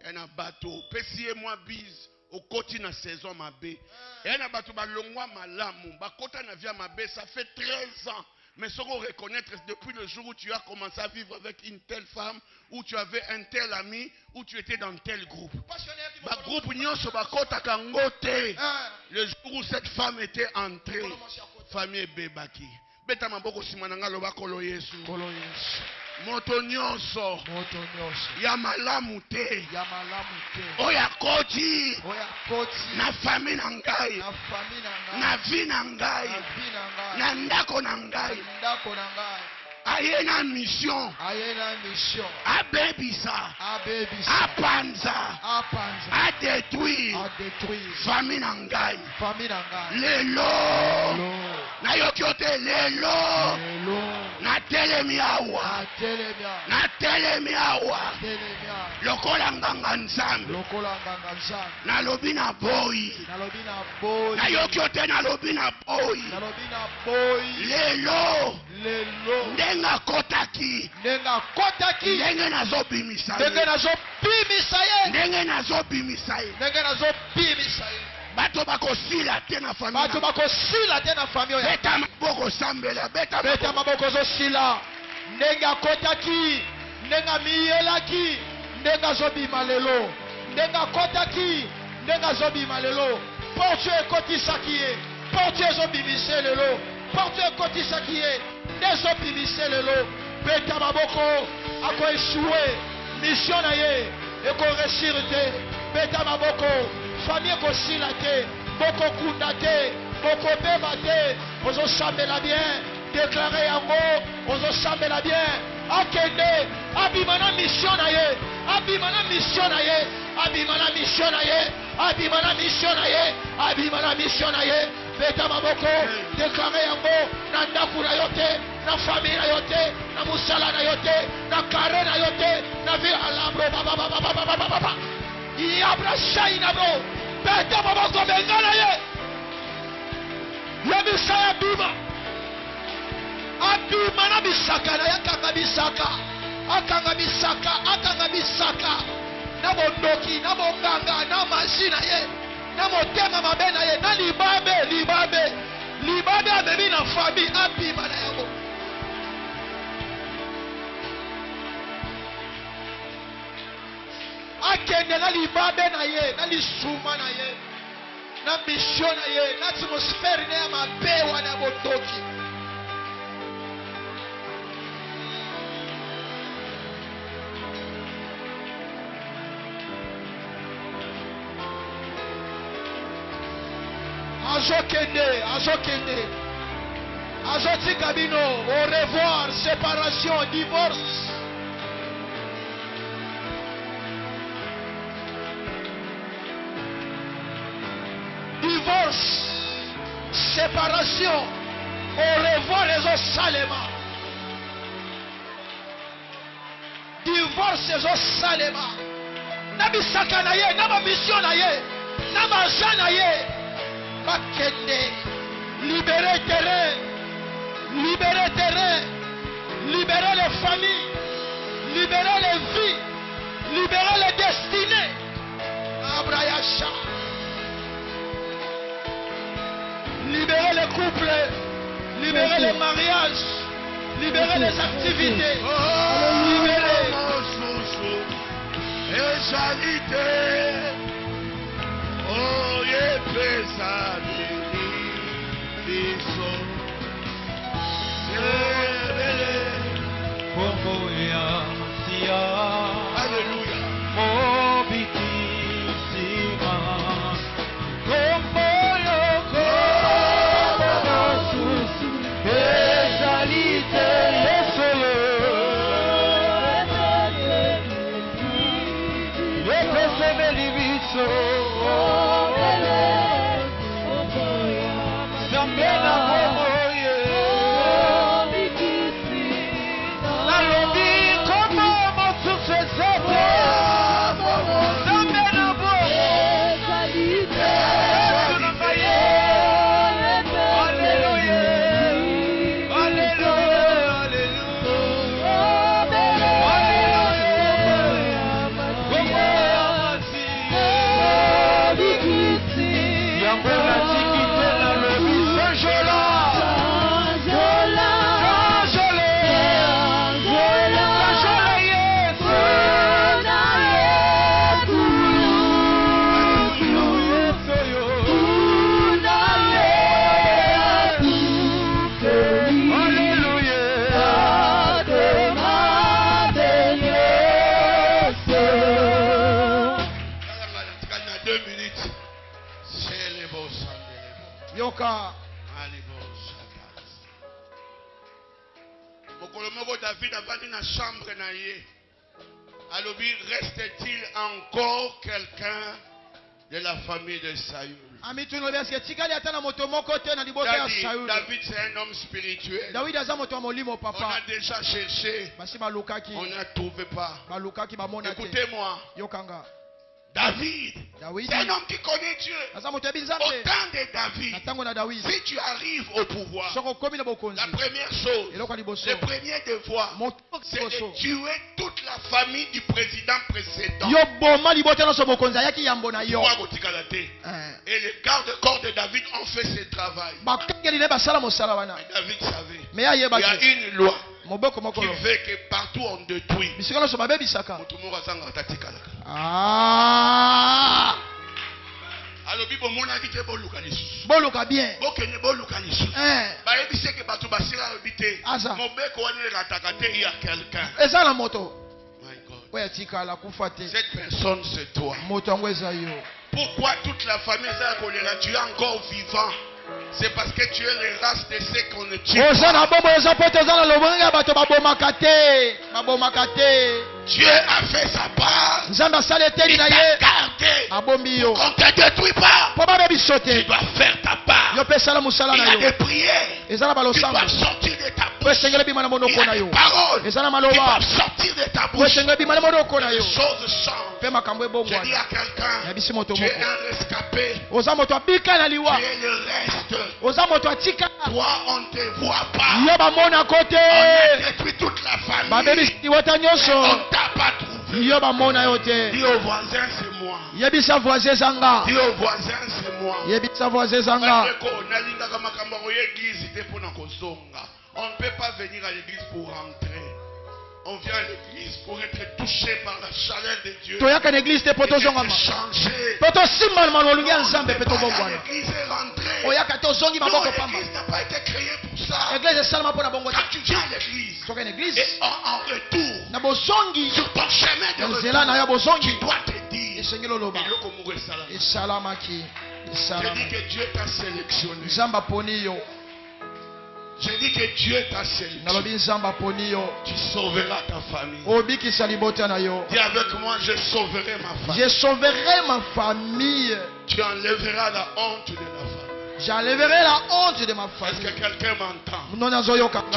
Yana batu pesie moi bise okoti na saison mabe. Yana batu balongwa malamu, bakota na via mabe, ça fait 13 ans. Mais ce qu'on reconnaître depuis le jour où tu as commencé à vivre avec une telle femme, où tu avais un tel ami, où tu étais dans tel groupe. Le jour où cette femme était entrée, famille Bebaki. Beta maboko simananga loba kolo Yesu. Moto nyonso ya malamu te oya koti na famille na ngai na vie na ngai na ndako na ngai ayena mission abebisa apanza adétruire famille na ngai lelo nayoki ote lelo natelemi awa lokola nganga nzambe nalobi na boyi nayoki ote nalobi na boyi lelo ndenge akotaki ndenge nazobimisa ye bato bakosila te na famille beta maboko sambela beta maboko zosila ndenge akotaki ndenge amiyelaki ndenge azobima lelo ndenge akotaki ndenge azobima lelo porte ekotisaki ye porte ezobimise lelo porte ekotisaki ye nde ezobimise lelo beta maboko akoeshue mission na ye ekoresir te beta maboko famille kosila te boko kunda te boko beba te ozosambela bien déclarer yango ozosambela bien akende abimana mission na ye abimana mission na ye abimana mission na ye abimana mission na ye abimana mission na ye beta maboko déclarer yango na ndako na yo te na famille na yo te na musala na yo te na kare na yo te na vie alabro baba yabra shaina bro beta maboko bengana ye yebisa ya bima abima na bisaka na yakanga bisaka na bondoki na bonganga na mashina ye na motema mabe na ye na libabe abebi na famille abima na yango akende na libabe na ye na lisuma na ye na mission na ye na atmosphère na ya mabe wana bondoki Azoti Kabino, au revoir, séparation, divorce. Divorce, séparation, au revoir les autres salema. Divorce les autres salema. Nabisaka na ye, naba mission na ye, naba jana ye. Bakende, libérer terrain. Libérer terrain, libérer les familles, libérer les vies, libérer les destinées. Abrayasha. Libérer les couples, libérer les mariages, libérer les activités. Libérer. Alléluia. David a dans la chambre. Alors, reste-t-il encore quelqu'un de la famille de Saül? David, c'est un homme spirituel. On a déjà cherché. On n'a trouvé pas. Écoutez-moi. David, c'est un homme qui connaît Dieu. Au temps de David, si tu arrives au pouvoir, la première chose, le premier devoir, c'est de tuer toute la famille du président précédent. Et les gardes-corps de David ont fait ce travail. David savait. Il y a une loi qui fait que partout on détruit. Ah! Alors, boluka bien. Il y a quelqu'un. Cette personne, c'est toi. Pourquoi toute la famille tu es encore vivant? C'est parce que tu es les races de ceux qu'on ne tue pas. Dieu a fait sa part. Il t'a gardé. On ne te détruit pas. Tu dois faire ta part. Il y a des prières qui doivent sortir de ta bouche. Il y a des paroles qui doivent sortir de ta bouche. Les choses changent. Je dis à quelqu'un, tu es un rescapé. Tu es le reste. Toi, on ne te voit pas. On a détruit toute la famille. On ne t'a pas trouvé. Dis au voisin, c'est moi. Dis au voisin, c'est moi. On ne peut pas venir à l'église pour rentrer. On vient à l'église pour être touché par la chaleur de Dieu. Et être changé. L'église est rentrée. Non, l'église n'a pas été créée pour ça. Quand tu viens à l'église, et en retour, sur ton chemin de retour, tu dois te dire, J'ai dit que Dieu t'a sélectionné. J'ai dit que Dieu t'a sélectionné. Tu sauveras ta famille. Dis avec moi, je sauverai ma famille. Je sauverai ma famille. Tu enlèveras la honte de la famille. J'enlèverai la honte de ma famille. Est-ce que quelqu'un m'entend? Tu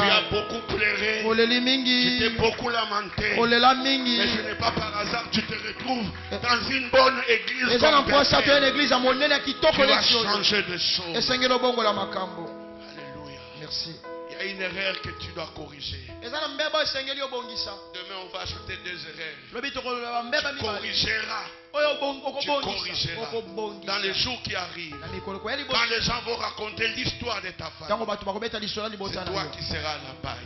as beaucoup pleuré. Tu t'es beaucoup lamenté. Mais ce n'est pas par hasard que tu te retrouves dans une bonne église. Tu as changé de choses. Alléluia. Merci. Il y a une erreur que tu dois corriger. Demain, on va ajouter 2 erreurs. Tu corrigeras. Tu corrigeras. Dans les jours qui arrivent, quand les gens vont raconter l'histoire de ta famille, c'est toi qui seras à la base.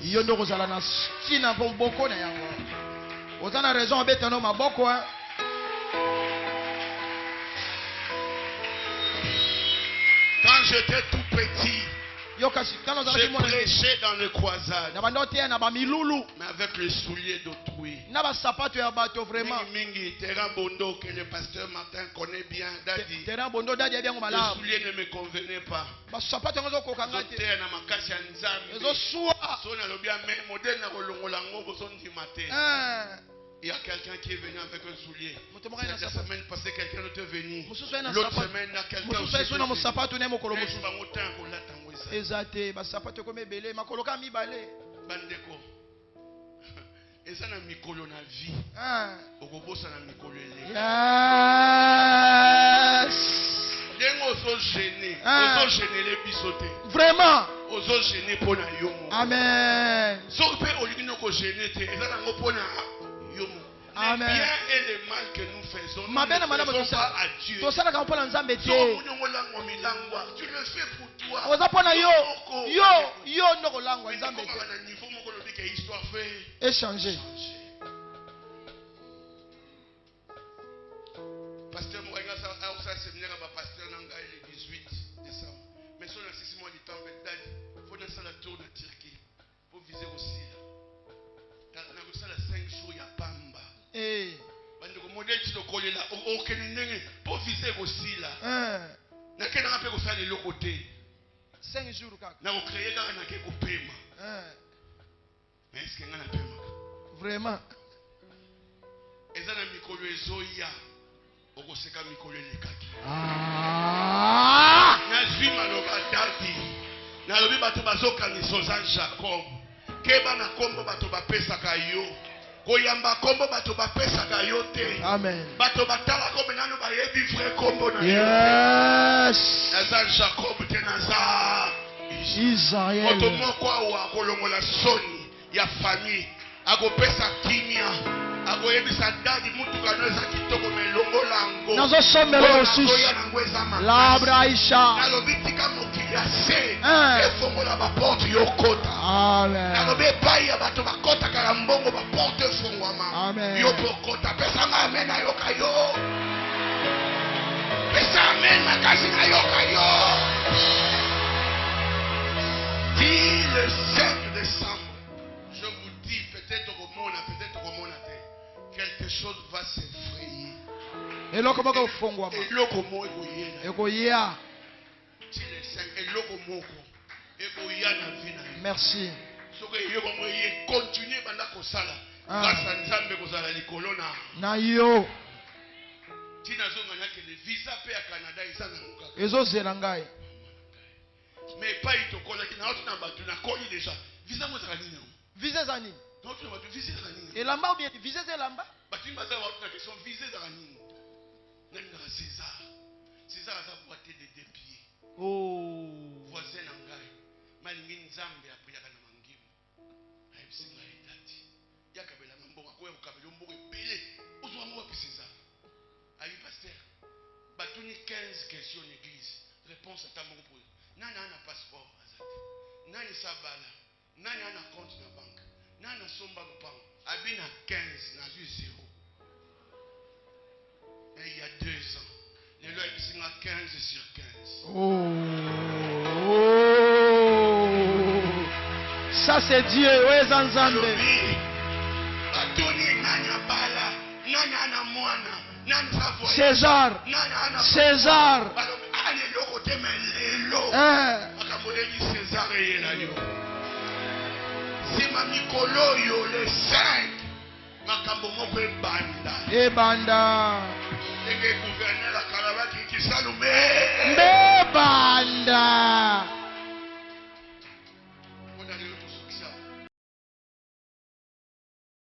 Quand j'étais tout petit, j'ai prêché dans le croisade, mais avec les souliers d'autrui. Mingi, terrain bondo que le pasteur Martin connaît bien, Daddy. Les souliers ne me convenaient pas. Il y a quelqu'un qui est venu avec un soulier. La semaine passée, quelqu'un d'autre est venu. L'autre semaine, il y a quelqu'un qui est venu. Bandeko. Eza na mikolo na vie. Okobosa na mikolo ele. Dengo ozo gêner. Ozo gêner les bisoté. Vraiment. Ozo gêner pona yomo. Amen. Sope oligino ko gêner te. Eza na pona yomo. Amen. Le bien et le mal que nous faisons, nous ne faisons pas à Dieu. Tu le fais pour toi. Échanger. Pasteur Morenga a fait un séminaire à pasteur Nangaï le 18 décembre. Mais sur le 6 mois du temps, il faut faire la tour de Turquie pour viser aussi. Dans le 5 jours, il y a Pamba. Modèle qui est là, pour viser aussi là. Na kena ngape ko faire le côté 5 jours kaka na ko créer kaka na ke ko pema mais est-ce que ngana pema vraiment eza na mikolo ezoya okoseka mikolo elekaki na zwi maloba dadi na lobi bato bazokangisa oza Jacob keba na kombo bato bapesaka yo koyamba kombo bato bapesaka yo te. Amen. Bato batala kombo nano bayebi vrai kombo na yo. Yes. Naza Jacob te naza Israël. Moto moko awa kolongola soni ya famille akopesa kimia akoyebisa dadi mutuka no eza kitoko melongola ngo nazo sombela osusu labra Aisha nalobitika mokili ya se efongola baporte yokota. Amen. Nalobi epai ya bato bakotaka na mbongo baporte efongwama yo pokota. Pesa nga amen nayoka yo. Pesa amen makasi nayoka yo. Dis le 7 décembre, je vous dis, peut-être au monde, quelque chose va s'effrayer. Et là, comment on fait? Et là, comment on fait? Merci. Continuez pendant que ça na yo ezo zela ngai mais pas il te colle qui n'a autre n'importe na colle déjà visa moi ça nini visa za nini non tu vas visa za nini elamba ou bien visa za elamba bati mbaza wa na question visa za nini nani na César a sa boîte de 2 pieds voisin na ngai malingi nzambe apo ya kana mangimu ayisinga itati yakabela mboka ko yakabela mboka ebele ozwa ngo wapi César ayi pasteur batuni 15 questions l'église réponse à ta moko pour nani ana passeport azati nani sabala nani ana compte na banque nani somba lupango abina 15 na 0 et il y a 2 ans les lois ici 15 sur 15 ça c'est Dieu ouais Zanzambe batuni nani abala nani ana mwana nani savoir César le 5 makambo moko ebanda ebanda ndenge gouverneur akalabaki kisalume mbebanda